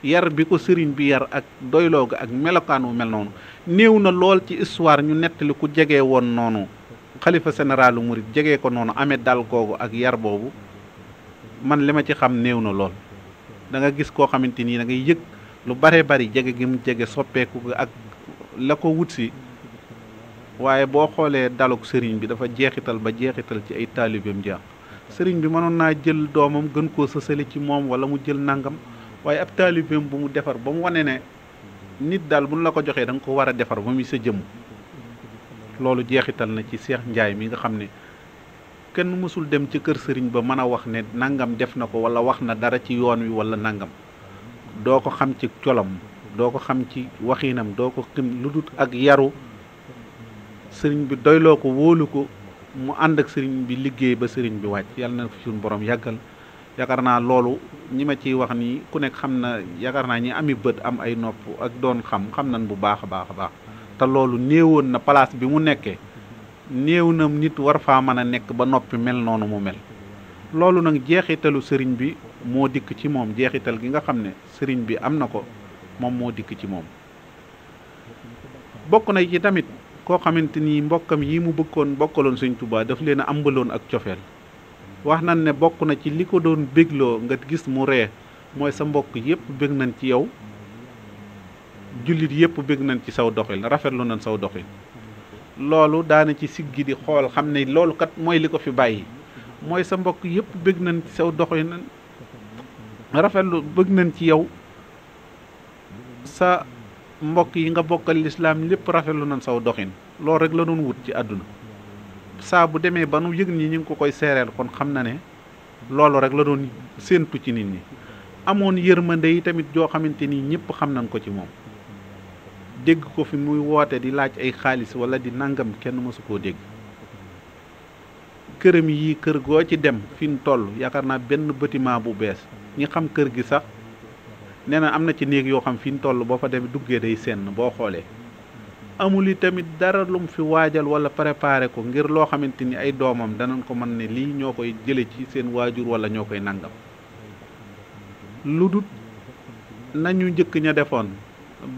yar bi ko sëriñ bi yar ak doyloo ga ak melokaan wu mel noonu néew na lool ci histoire ñu nettali ku jege woon noonu xalifa généralu murid jege ko noonu amee dal googu ak yar boobu man li ma ci xam néew na lool da nga gis koo xamante nii da ngay yëg lu bare bari jege gi mu jege soppeeku ak la ko wut si waaye boo xoolee daluk sëriñ bi dafa jeexital ba jeexital ci ay taalibeem jeex sëriñ bi mënoon naa jël doomam gën koo sësali ci moom wala mu jël nangam waaye ab taalibeem bu mu defar ba mu wane ne nit daal buñ la ko joxee da nga ko war a defar ba muy sa jëmm loolu jeexital na ci Cheikh Ndiaye mi nga xam ne kenn mësul dem ci kër sëriñ ba mën a wax ne nangam def na ko wala wax na dara ci yoon wi wala nangam doo ko xam ci colam doo ko xam ci waxinam doo ko xam lu dut ak yaru sëriñ bi doyloo ko wóolu ko mu ànd ak sëriñ bi liggéey ba sëriñ bi wàcc yàlla na fi suñu borom yàggal yaakaar naa loolu ñi ma ciy wax nii ku nekk xam na yaakaar naa ñi ami bët am ay nopp ak doon xam nañ bu baax a baax a baax te loolu néewoon na place bi mu nekkee néew na nit war faa mën a nekk ba noppi mel noonu mu mel loolu nag jeexitalu sëriñ bi moo dikk ci moom jeexital gi nga xam ne sëriñ bi am na ko moom moo dikk ci moom bokk na ci tamit koo xamante ni mbokkam yi mu bokkaloon Sëriñ Tuubaa daf leen a ambaloon ak cofeel wax nañ ne bokk na ci li ko doon bégloo nga gis mu ree mooy sa mbokk yépp bég nañ ci yow jullit yépp bég nañ ci saw doxin rafetlu nañ saw doxin loolu daana ci siggi di xool xam ne loolu kat mooy li ko fi bàyyi mooy sa mbokk yépp bég nañ ci saw doxin rafetlu bég nañ ci yow sa mbokk yi nga bokkal lislaam lépp rafetlu nañ saw doxin loolu rek la doon wut ci àdduna saa bu demee ba nu yëg ñi ñu ngi ko koy seereel kon xam na ne loolu rek la doon séentu ci nit ñi amoon yërmande yi tamit joo xamante ni ñëpp xam nañ ko ci moom dégg ko fi muy woote di laaj ay xaalis wala di nangam kenn mësu koo dégg këram yi kër goo ci dem fi mu toll yaakaar naa benn bâtiment bu bees ñi xam kër gi sax nee na am na ci néeg yoo xam fi mu toll boo fa demee duggee day senn boo xoolee amul i tamit dara lum fi waajal wala préparé ko ngir loo xamante ni ay doomam danañ ko mën ne lii ñoo koy jële ci seen waajur wala ñoo koy nangam lu dut nañu njëkk ña defoon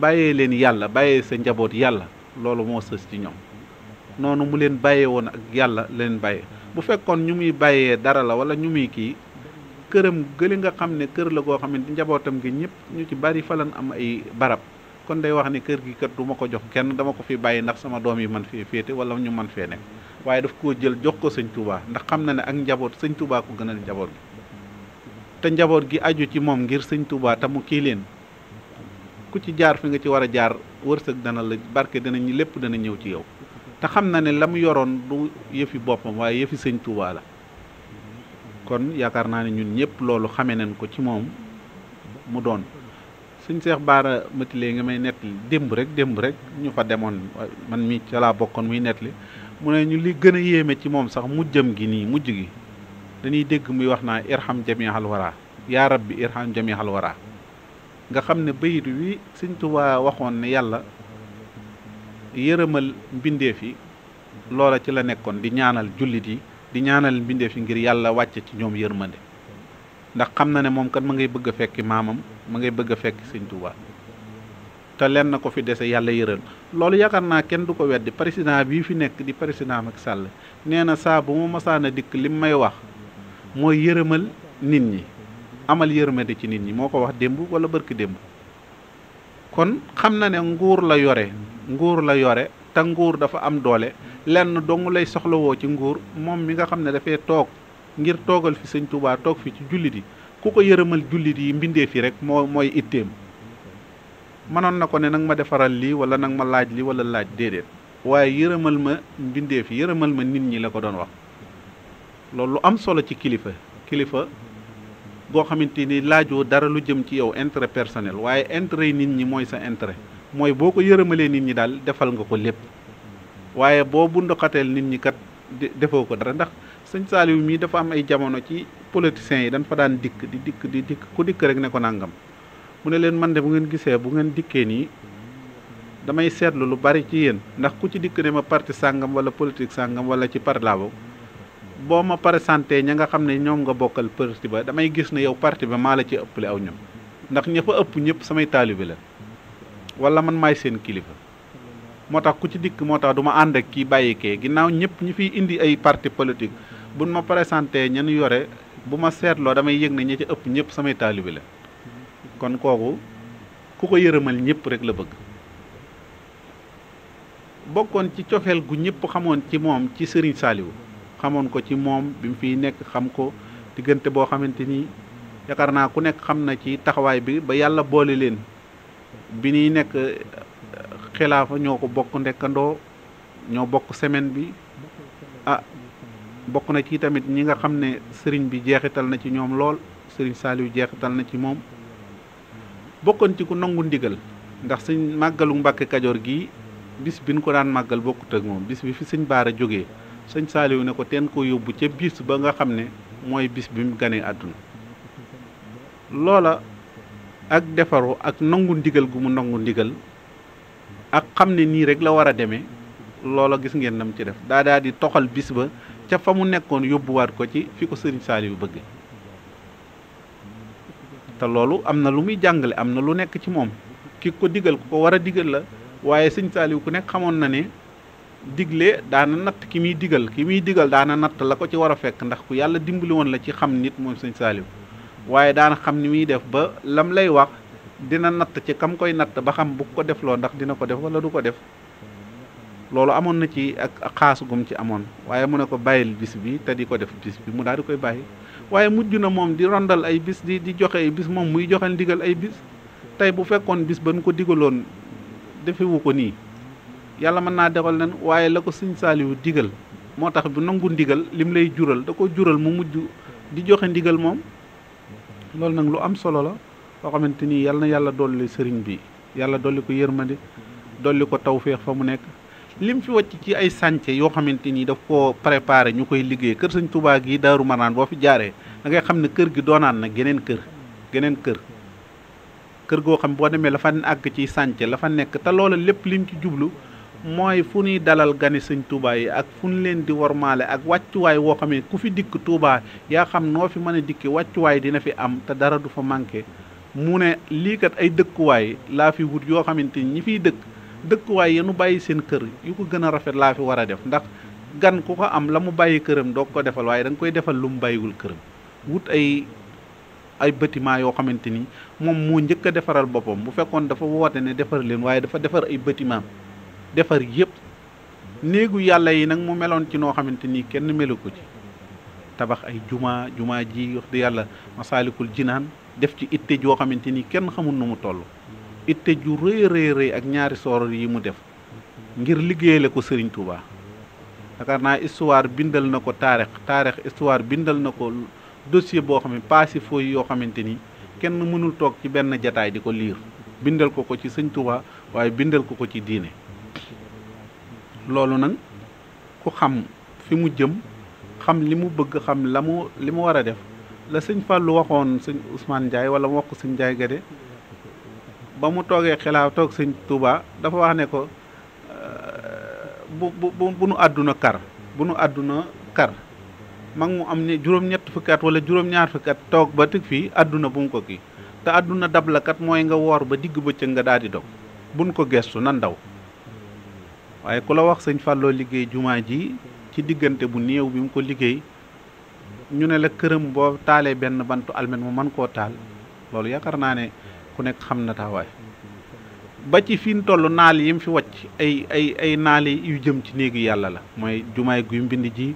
bàyyee leen yàlla bàyyee sa njaboot yàlla loolu moo sës ci ñoom noonu mu leen bàyyee woon ak yàlla leen bàyyee bu fekkoon ñu muy bàyyee dara la wala ñu muy kii këram gëli nga xam ne kër la goo xam ne njabootam gi ñëpp ñu ci bari falan am ay barab kon day wax ne kër gi kat du ma ko jox kenn dama ko fi bàyyi ndax sama doom yi man fee féete wala ñu man fee nekk waaye daf koo jël jox ko sëñ Touba ndax xam na ne ak njaboot sëñ Touba ko gënal njaboot gi te njaboot gi aju ci moom ngir sëñ Touba te mu kii leen ku ci jaar fi nga ci war a jaar wërsëg dana la barke danañ lépp dana ñëw ci yow te xam na ne la mu yoroon du yëfi boppam waaye yëfi sëñ Touba la kon yaakaar naa ne ñun ñëpp loolu xamee nañ ko ci moom mu doon suñ Seex Baara Matilé nga may nettali démb rek ñu fa demoon man mi ca laa bokkoon muy nettali mu ne ñu li gën a yéeme ci moom sax mujjam gi nii mujj gi dañuy dégg muy wax naa irham jami'al wara yaa rabbi irham jami'al wara nga xam ne bayit wi Sëñ Tuubaa waxoon ne yàlla yërëmal mbindeef yi loola ci la nekkoon di ñaanal jullit yi di ñaanal mbindeef yi ngir yàlla wàcce ci ñoom yërmande ndax xam na ne moom kat ma ngay bëgg a fekki maamam ma ngay bëgg a fekki Sëñ Tuubaa te leen na ko fi dese yàlla yëral loolu yaakaar naa kenn du ko weddi. président bii fi nekk di président Macky Sall nee na saa bu ma masaan a dikk lim may wax mooy yërëmal nit ñi, amal yërmande ci nit ñi, moo ko wax démb wala bërki démb. kon xam na ne nguur la yore te nguur dafa am doole, lenn dong lay soxlawoo ci nguur moom mi nga xam ne dafay toog ngir toogal fi sëñ Touba toog fi ci jullit yi, ku ko yërëmal jullit yi mbindee fi rek mooy itteem. mënoon na ko ne nag ma defaral lii wala nag ma laaj lii wala laaj déedéet, waaye yërëmal ma mbindee fi, yërëmal ma nit ñi la ko doon wax. loolu lu am solo ci kilifa goo xamante ni laajoo dara lu jëm ci yow intérêt personnel, waaye intérêt yi nit ñi mooy sa intérêt, mooy boo ko yërëmalee nit ñi daal defal nga ko lépp. waaye boo bunduxateel nit ñi kat defoo ko dara. ndax sëñ Saliou mii dafa am ay jamono ci politiciens yi dañ fa daan dikk ku dikk rek ne ko nangam, mu ne leen man de bu ngeen gisee bu ngeen dikkee nii damay seetlu lu bari ci yéen, ndax ku ci dikk ne ma parti sàngam wala politique sàngam wala ci parti laa boo ma présenté ña nga xam ne ñoom nga bokkal parti ba, damay gis ne yow parti ba maa la ci ëppale aw ñoom, ndax ña fa ëpp ñëpp samay taalibe la wala man maay seen kilifa. moo tax ku ci dikk moo tax du ma ànd ak kii bàyyi kee, ginnaaw ñëpp ñu fiy indi ay parti politique buñ ma présenté ñan yore, bu ma seetloo damay yëg ne ñi ci ëpp ñëpp samay taalibe la. kon kooku ku ko yërëmal ñëpp rek la bëgg. bokkoon ci cofeel gu ñëpp xamoon ci moom ci Serigne Saliou, xamoon ko ci moom bi mu fiy nekk, xam ko diggante boo xamante ni yaakaar naa ku nekk xam na ci taxawaay bi ba yàlla boole leen. bi ñuy nekk xilaafa ñoo ko bokk ndekkandoo, ñoo bokk semaine bi. bokk na ci tamit ñi nga xam ne sëriñ bi jeexital na ci ñoom lool, Serigne Saliou jeexital na ci moom. bokkoon ci ku nangu ndigal, ndax sëñ màggalu Mbàkke Kajoor gi bis bi ñu ko daan màggal bokkut ak moom. bis bi fi sëñ Baara jógee sëñ Saliou ne ko teen ko yóbbu ca bis ba nga xam ne mooy bis bi mu ganee àdduna. loola ak defaru ak nangu ndigal gu mu nangu ndigal ak xam ne nii rek la war a demee, loola gis ngeen nam ci def daa di toxal bis ba ca fa mu nekkoon yóbbuwaat ko ci fi ko sëriñ Saliou bëgg. te loolu am na lu muy jàngale, am na lu nekk ci moom. ki ko digal ku ko war a digal la, waaye sëñ Saliou ku nekk xamoon na ne digle daana natt ki muy digal daana natt la ko ci war a fekk, ndax ku yàlla dimbali woon la ci xam nit moom sëñ Saliou. waaye daana xam ni muy def ba lam lay wax dina natt ci kam koy natt ba xam bu ko defloo ndax dina ko def wala du ko def. loolu amoon na ci ak xaas gum ci amoon, waaye mu ne ko bàyyil bis bi te di ko def bis bi mu daal di koy bàyyi. waaye mujj na moom di rondal ay bis di joxe ay bis, moom muy joxe ndigal ay bis. tey bu fekkoon bis ba nu ko digaloon defewu ko nii, yàlla mën naa defal nen, waaye la ko sëñ Saliou digal moo tax bu nangu ndigal lim lay jural da ko jural mu mujj di joxe ndigal moom. loolu nag lu am solo la loo xamante ni yàlla na yàlla dolli sëriñ bi, yàlla dolli ko yërmande, dolli ko tawféex fa mu nekk. lim fi wàcc ci ay sànce yoo xamante ni daf koo préparé ñu koy liggéey. kër sëñ Touba gi Daaru Marnaan boo fi jaaree da ngay xam ne kër gi doonaan na geneen kër goo xam boo demee la fa àgg ci sànce la fa nekk. te loola lépp lim ci jublu mooy fu ñuy dalal gani sëñ Touba yi ak fu ñu leen di wormaale ak wàccuwaay woo xam ne ku fi dikk Touba yaa xam noo fi mën a dikki wàccuwaay dina fi am te dara du fa manqué. mu ne lii kat ay dëkkuwaay laa fi wut yoo xamante ni ñi fiy dëkkuwaay yenu bàyyi seen kër yu ko gën a rafet laa fi war a def. ndax gan ku ko am la mu bàyyi këram doo ko defal, waaye da nga koy defal lu mu bàyyiwul këram. wut ay bâtiment yoo xamante ni moom moo njëkk a defaral boppam. bu fekkoon dafa woote ne defar leen, waaye dafa defar ay bâtiment defar yëpp. néegu yàlla yi nag mu meloon ci noo xamante ni kenn melu ko ci. tabax ay jumaa ji wax di yàlla Masaalikul Jinaan def ci itte joo xamante ni kenn xamul nu mu toll. itte ju rëy ak ñaari sooror yi mu def ngir liggéeyale ko Serigne Touba. yaakaar naa histoire bindal na ko taarix histoire bindal na ko dossier boo xam ne paasi fooy yoo xamante ni kenn mënul toog ci benn jataay di ko liir. bindal ko ci Sëñ Touba waaye bindal ko ci diine. loolu nag ku xam fi mu jëm, xam li mu bëgg, xam li mu war a def la sëñ Fallou waxoon sëñ Ousmane Ndiaye wala mu wax ko sëñ Ndiaye Gade ba mu toogee xilaaf toog sëñ Touba dafa wax ne ko bu nu àdduna kar mag mu am ne juróom-ñett fukki at wala juróom-ñaar fukki at toog ba tëg fii àdduna bu mu ko kii te àdduna dab la kat mooy nga woor ba digg bëccëg nga daal di dog buñ ko gestu nan daw. waaye ku la wax sëñ Fallou liggéey jumaa ji ci diggante bu néew bi mu ko liggéey ñu ne la këram boo taalee benn bantu almet mu mën koo taal loolu yaakaar naa ne ku nekk xam na taxawaay. ba ci fi mu toll naal yi mu fi wàcc ay naal yu jëm ci néegu yàlla la mooy jumaay guy mbind ji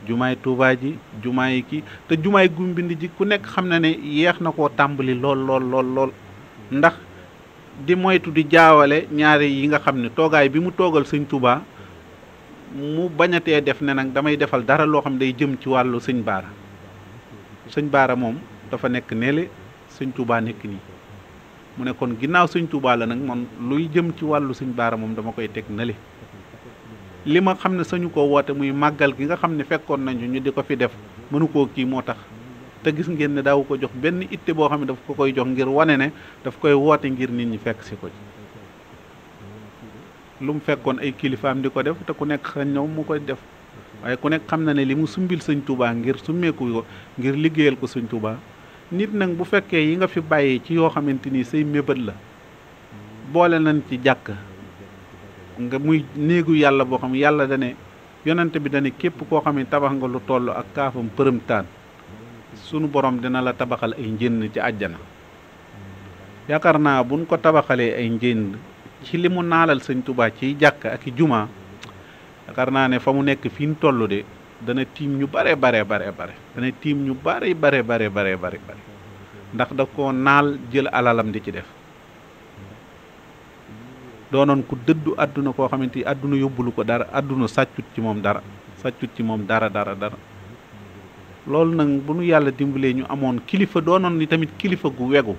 jumaay Tuubaa ji jumaay kii te jumaay guy mbind ji ku nekk xam na ne yeex na koo tàmbali lool ndax di moytu di jaawale ñaari yi nga xam ne toogaay bi mu toogal sëñ Tuubaa mu bañatee def ne nag damay defal dara loo xam ne day jëm ci wàllu sëñ Baara moom dafa nekk neele sëñ Tuubaa nekk nii mu ne kon ginnaaw sëñ Tuubaa la nag man luy jëm ci wàllu sëñ Baara moom dama koy teg nale li ma xam ne sañu ko woote muy màggal gi nga xam ne fekkoon nañu ñu di ko fi def mënu koo kii moo tax te gis ngeen ne daaw ko jox benn itte boo xam ne daf ko koy jox ngir wane ne daf koy woote ngir nit ñi fekk si ko ci lu mu fekkoon ay kilifaam di ko def te ku nekk xañ ñëw mu koy def waaye ku nekk xam na ne li mu sumbil sëñ Tuubaa ngir summeeku ko ngir liggéeyal ko sëñ Tuubaa nit nag bu fekkee yi nga fi bàyyi ci yoo xamante ni say mébét la boole nañ ci jàkk nga muy néegu yàlla boo xam yàlla dane yonante bi dane képp koo xam ne tabax nga lu toll ak kaafam përëmtaan sunu borom dina la tabaxal ay njënd ci àjjana yaakaar naa buñ ko tabaxalee ay njënd ci li mu naalal sëñ Tuubaa ciy jàkk ak i jumaa yaakaar naa ne fa mu nekk fi ñu toll de dana tiim ñu bare dana tiim ñu bare ndax da ko naal jël alalam di ci def doonoon ku dëddu àdduna koo xamante ni àdduna yóbbulu ko dara àdduna sàccut ci moom dara loolu nag bu nu yàlla dimbalee ñu amoon kilifa doonoon ni tamit kilifa gu wegu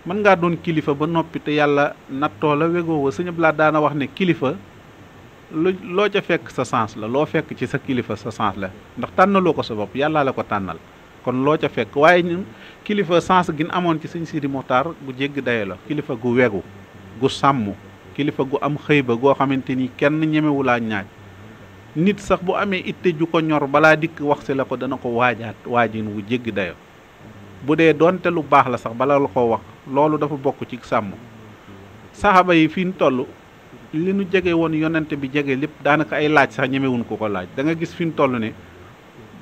mën ngaa doon kilifa ba noppi te yàlla nattoo la wegoo wa sëñ Abdou daana wax ne kilifa loo ca fekk sa sens la loo fekk ci sa kilifa sa sens la ndax tànnaloo ko sa bopp yàlla la ko tànnal kon loo ca fekk waaye ñun kilifa sens gin amoon ci sëñ Sidi Muxtaar gu jégg daye la kilifa gu wegu gu sàmm kilifa gu am xëy ba goo xamante ni kenn ñemewulaa ñaaj nit sax bu amee itte ju ko ñor balaa dikk wax si la ko dana ko waajin wu jéggi dayo bu dee doonte lu baax la sax bala la ko wax loolu dafa bokk ci sàmm saxaaba yi fi ñu toll li nu jege woon yonente bi jege lépp daanaka ay laaj sax ñemewuñ ko laaj da nga gis fi ñu toll ne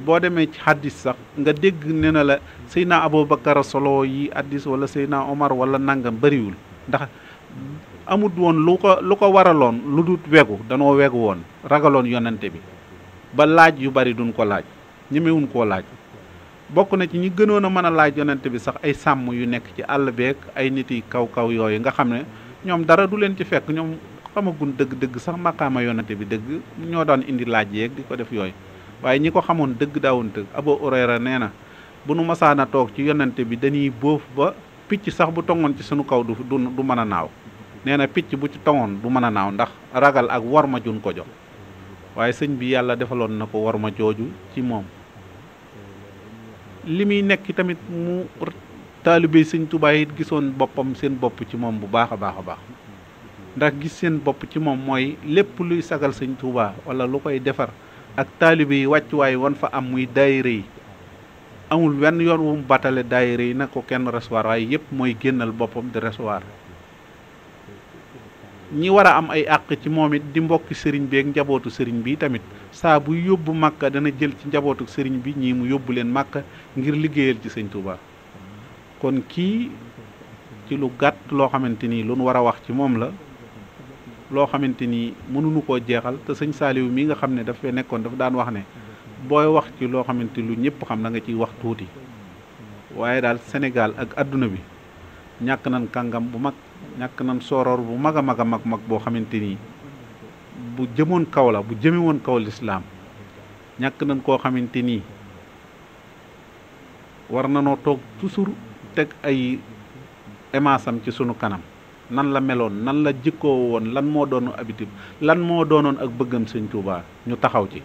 boo demee ci xaddis sax nga dégg ne na la Seydina Aboubacar solo yi xaddis wala Seydina Omar wala nangam bëriwul ndax amut woon lu ko waraloon lu dut wegu danoo wegu woon ragaloon yonente bi ba laaj yu bari duñ ko laaj ñemewuñ koo laaj bokk na ci ñi gënoon a mën a laaj yonente bi sax ay sàmm yu nekk ci àll beeg ay nit yi kaw yooyu nga xam ne ñoom dara du leen ci fekk ñoom xamagun dëgg sax maqaama yonente bi dëgg ñoo daan indi laaj yeeg di ko def yooyu waaye ñi ko xamoon dëgg daawun dëgg Abu Hurayra nee na bu nu masaana toog ci yonente bi dañuy bóof ba picc sax bu tongoon ci sunu kaw du mën a naaw nee na picc bu ci tongoon du mën a naaw ndax ragal ak war ma jun ko jox waaye sëñ bi yàlla defaloon na ko war ma jooju ci moom li muy nekk tamit mu taalibe sëñ Tuubaa it gisoon boppam seen bopp ci moom bu baax a baax ndax gis seen bopp ci moom mooy lépp luy sagal sëñ Tuubaa wala lu koy defar ak taalibe yi wàccuwaay wan fa am muy daayira yi amul wenn yoon wu mu batale daayira yi na ko kenn recevoir waaye yëpp mooy génnal boppam di recevoir ñi war a am ay àq ci moom it di mbokki sëriñ bi ak njabootu sëriñ bi tamit saa buy yóbbu Màkka dana jël ci njabootu sëriñ bi ñii mu yóbbu leen Màkka ngir liggéeyal ci sëñ Tuubaa kon kii ci lu gàtt loo xamante ni lu nu war a wax ci moom la loo xamante ni mënuñu koo jeexal te sëñ Saaliw mi nga xam ne daf fee nekkoon dafa daan wax ne booy wax ci loo xamante lu ñëpp xam da nga ciy wax tuuti waaye daal Sénégal ak adduna bi ñàkk nañ kàngam bu mag ñàkk nañ sooroor bu mag a mag boo xamante ni bu jëmoon kaw la bu jëme woon kaw lislaam ñàkk nañ koo xamante ni war nanoo toog toujours teg ay émaasam ci sunu kanam nan la meloon nan la jikkoo woon lan moo doonu habitude lan moo doonoon ak bëggam sëñ Tuubaa ñu taxaw ci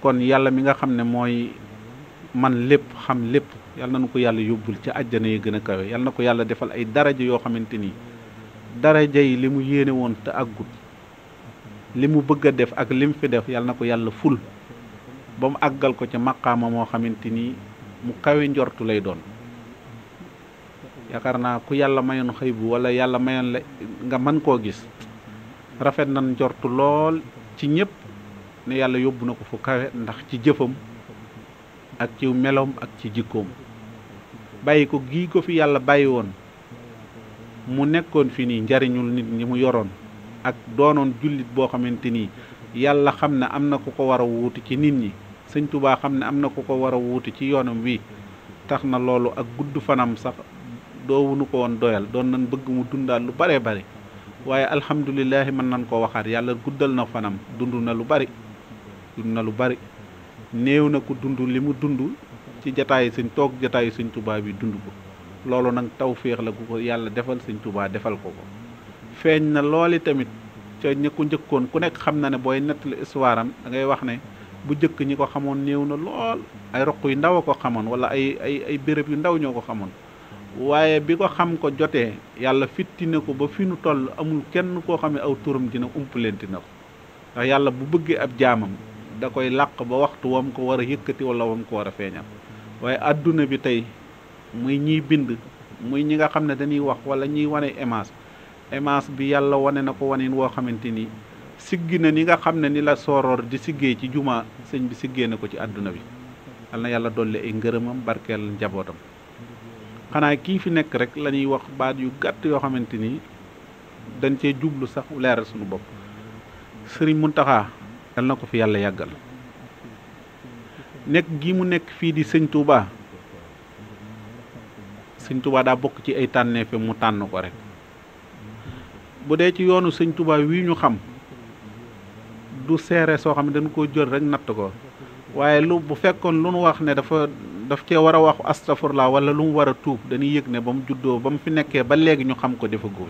kon yàlla mi nga xam ne mooy man lépp xam lépp yàlla na ko yàlla yóbbul ci àjjana yi gën a kawe yàlla na ko yàlla defal ay daraja yoo xamante ni daraja yi li mu yéene woon te àggut li mu bëgg a def ak li mu fi def yàlla na ko yàlla ful ba mu àggal ko ca maqaama moo xamante ni mu kawe njortu lay doon yaakaar naa ku yàlla mayoon xëy bu wala yàlla mayoon la nga mën koo gis rafet nañ njortu lool ci ñëpp ne yàlla yóbbu na ko fu kawe ndax ci jëfam ak ci meloom ak ci jikkoom bàyyi ko gii ko fi yàlla bàyyi woon mu nekkoon fi nii njariñul nit ñi mu yoroon ak doonoon jullit boo xamante nii yàlla xam ne am na ku ko war a wuuti ci nit ñi sëñ Tuubaa xam ne am na ku ko war a wuuti ci yoonam wi tax na loolu ak gudd fanam sax doowunu ko woon doyal doon nañ bëgg mu dundaal lu bare bari waaye alhamdulilahi mën nañ koo waxaat yàlla guddal na fanam dund na lu bari néew na ko dund li mu dund ci jataayi sëñ toog jataayi sëñ Tuubaa bi dund ko loolu nag tawféex la gu ko yàlla defal sëñ Tuubaa defal ko ko feeñ na looli tamit ca ña ko njëkkoon ku nekk xam na ne booy nettali histoire am da ngay wax ne bu njëkk ñi ko xamoon néew na lool ay roq yu ndaw a ko xamoon wala ay béréb yu ndaw ñoo ko xamoon waaye bi ko xam ko jotee yàlla fitti na ko ba fi nu toll amul kenn koo xam ne aw turam dina umpalenti na ko ndax yàlla bu bëggee ab jaamam da koy làq ba waxtu wam ko war a yëkkati wala wam ko war a feeñal waaye adduna bi tey muy ñiy bind muy ñi nga xam ne dañuy wax wala ñiy wane image bi yàlla wane na ko wanin woo xamante ni siggi na ni nga xam ne ni la sooroor di siggee ci juma sëñ bi siggee na ko ci àdduna bi yal na yàlla dolli ay ngërëmam barkeel njabootam xanaa kii fi nekk rek la ñuy wax baat yu gàtt yoo xamante ni dañ cee jublu sax leeral suñu bopp sëriñ Muntaxa yal na ko fi yàlla yàggal nekk gi mu nekk fii di sëñ Touba daa bokk ci ay tànneefe mu tànn ko rek bu dee ci yoonu sëñ Touba wii ñu xam du seere soo xam ne dañ ko jël rek natt ko waaye bu fekkoon lu nu wax ne daf cee war a wax astafurlaa wala lu mu war a tuub dañuy yëg ne ba mu juddoo ba mu fi nekkee ba léegi ñu xam ko defa góor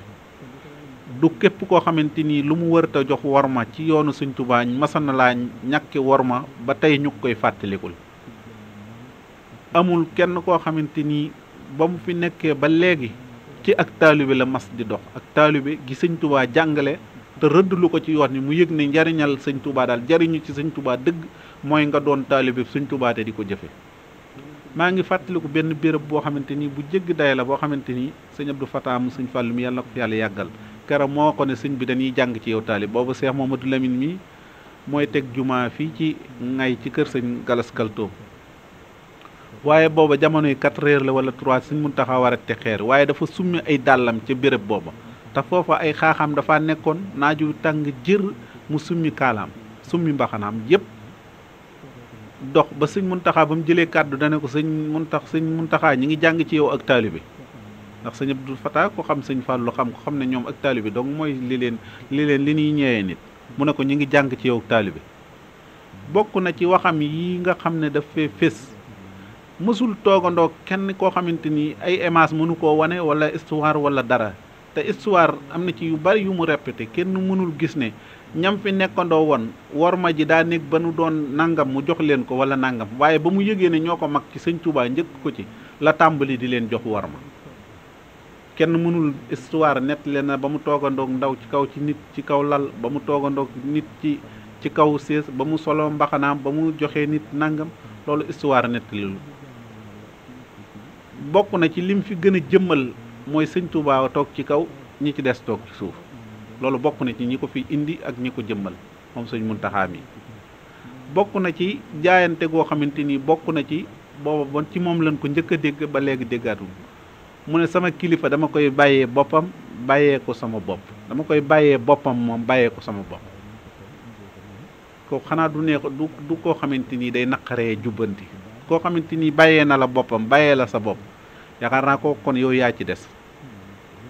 du képp koo xamante ni lu mu wërta jox worma ci yoonu sëñ Touba masan na laa ñàkki worma ba tey ñu koy fàttalikul amul kenn koo xamante ni ba mu fi nekkee ba léegi ci ak taalibe la mas di dox ak taalibe gi sëñ Touba jàngale te rëdd lu ko ci yoon ni mu yëg ne njariñal sëñ Touba daal jariñu ci sëñ Touba dëgg mooy nga doon taalibe sëñ Touba te di ko jëfe maa ngi fàttaliku benn béréb boo xamante ni bu jégg day la boo xamante ni sëñ Abdou Fatah mu sëñ Fàllu mi yàlla na ko fi yàlla yàggal keroog moo ko ne sëñ bi dañuy jàng ci yow taalib boobu Cheikh Mamadou Lamine mi mooy teg jumaa fii ci ngay ci kër sëñ Galas Kaltoom waaye booba jamonoy 4 heures la wala 3 sëñ Muntaxa war a te xeer waaye dafa summi ay dàllam ca béréb booba te foofa ay xaaxaam dafa nekkoon naaju tàng jër mu summi kaalaam summi mbaxanaam yépp dox ba sëñ Muntaxa ba mu jëlee kàddu dane ko sëñ Muntaxa ñi ngi jàng ci yow ak taalibe ndax sëñ Abdou Fatah ko xam sëñ Fàllu xam ko xam ne ñoom ak taalibe donc mooy li ñuy ñëwee nit mu ne ko ñi ngi jàng ci yow ak taalibe bokk na ci waxam yi nga xam ne daf fee fés mësul toogandoo kenn koo xamante ni ay image mënu koo wane wala histoire wala dara te histoire am na ci yu bari yu mu répété kenn mënul gis ne ñam fi nekkandoo woon worma ji daa nekk ba nu doon nangam mu jox leen ko wala nangam waaye ba mu yëgee ne ñoo ko mag ci sëñ Touba njëkk ko ci la tàmbali di leen jox worma kenn mënul histoire nett leen na ba mu toogandoog ndaw ci kaw ci nit ci kaw lal ba mu toogandoog nit ci kaw sées ba mu solo mbaxanaam ba mu joxee nit nangam loolu histoire nett lu bokk na ci lim fi gën a jëmmal mooy sëñ Touba toog ci kaw ñi ci des toog ci suuf loolu bokk na ci ñi ko fi indi ak ñi ko jëmmal moom sëñ Muntaxa mi bokk na ci jaayante goo xamante ni bokk na ci booba bon ci moom lañ ko njëkk a dégg ba léegi déggaatul mu ne sama kilifa dama koy bàyyee boppam bàyyee ko sama bopp dama koy bàyyee boppam moom bàyyee ko sama bopp ko xanaa du neex du koo xamante ni day naqaree jubbanti koo xamante ni bàyyee na la boppam bàyyee la sa bopp yaakaar naa ko kon yow yaa ci des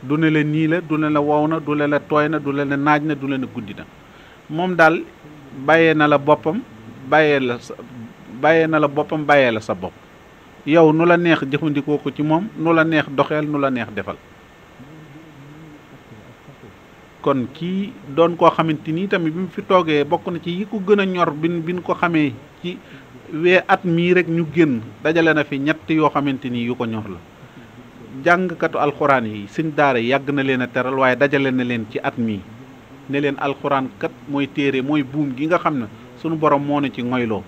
du ne la nii la du ne la wow na du ne la tooy na du ne la naaj na du ne la guddi na moom daal bàyyee na la boppam bàyyee la sa bopp yow nu la neex jëfandikoo ko ci moom nu la neex doxeel nu la neex defal kon kii doon koo xamante ni tamit bi mu fi toogee bokk na ci yi ko gën a ñor bin ko xamee ci at mii rek ñu génn dajale na fi ñett yoo xamante ni yu ko ñor la jàngkatu alxuraan yi sëñ daara yàgg na leen a teral waaye dajale na leen ci at mii ne leen alxuraan kat mooy téere mooy buum gi nga xam ne sunu borom moo ne ci ngoyloo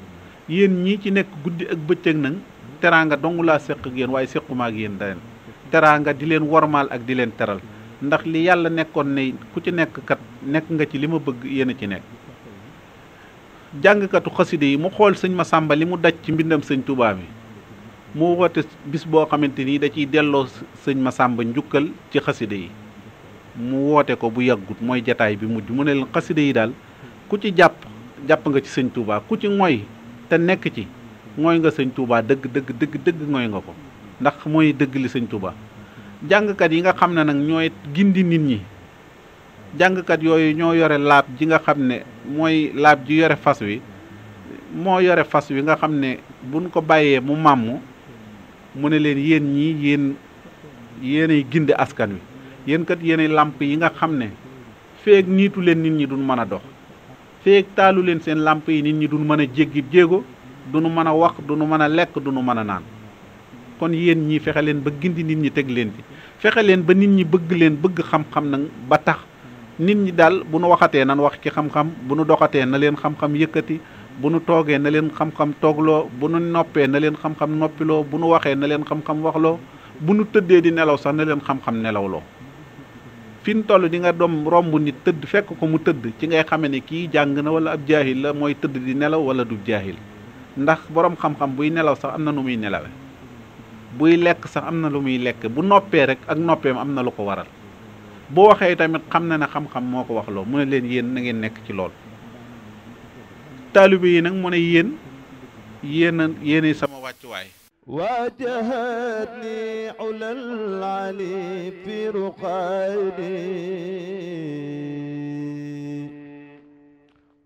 yéen ñii ci nekk guddi ak bëccëg nag teraanga dong laa séq ak yéen waaye séquma ak yéen dayen teraanga di leen wormaal ak di leen teral ndax li yàlla nekkoon ne ku ci nekk kat nekk nga ci li ma bëgg yéen a ci nekk. jàngkatu xaside yi mu xool sëñ Masamba li mu daj ci mbindam sëñ Touba bi mu woote bis boo xamante ni da ciy delloo sëñ Masamba njukkal ci xaside yi mu woote ko bu yàggut mooy jataay bi mujj mu ne leen xaside yi daal ku ci jàpp nga ci sëñ Touba ku ci ngoy te nekk ci mooy nga sëñ Touba dëgg ngoy nga ko ndax mooy dëgg li sëñ Touba. jàngkat yi nga xam ne nag ñooy gindi nit ñi jàngkat yooyu ñoo yore laab ji nga xam ne mooy laab ji yore fas wi moo yore fas wi nga xam ne buñ ko bàyyee mu màmm mu ne leen yéen ñii yéenay gindi askan wi yéen kat yéenay làmp yi nga xam ne feek niitu leen nit ñi duñ mën a dox feek taalu leen seen làmp yi nit ñi duñ mën a jéggi jéego duñu mën a wax duñu mën a lekk duñu mën a naan kon yéen ñii fexe leen ba gindi nit ñi teg leen ci fexe leen ba nit ñi bëgg xam-xam nag ba tax nit ñi daal bu nu waxatee nan wax ci xam-xam bu nu doxatee na leen xam-xam yëkkati bu nu toogee na leen xam-xam toogloo bu nu noppee na leen xam-xam noppiloo bu nu waxee na leen xam-xam waxloo bu nu tëddee di nelaw sax na leen xam-xam nelawloo fi nu toll di nga doom romb nit tëdd fekk ko mu tëdd ci ngay xame ne kii jàng na wala ab jaahil la mooy tëdd di nelaw wala du jaahil ndax boroom xam-xam buy nelaw sax am na nu muy nelawe buy lekk sax am na lu muy lekk bu noppee rek ak noppeem am na lu ko waral boo waxee tamit xam na ne xam-xam moo ko wax loo mu ne leen yéen na ngeen nekk ci lool taalibe yi nag mu ne yéenay sama wàccuwaay واجهتني علا العلي في رقادي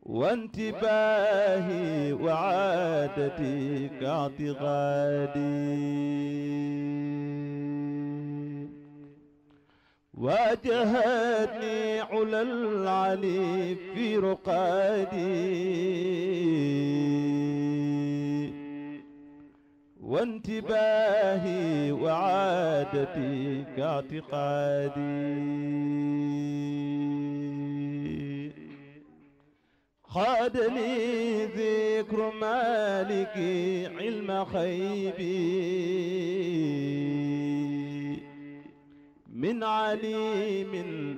وانتباهي وعادتي كاعتقادي واجهتني علا العلي في رقادي وانتباهي وعادتي كاعتقادي خاد لي ذكر مالكي علم خيبي من عليم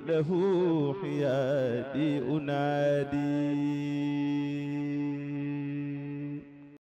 له حيادي أنادي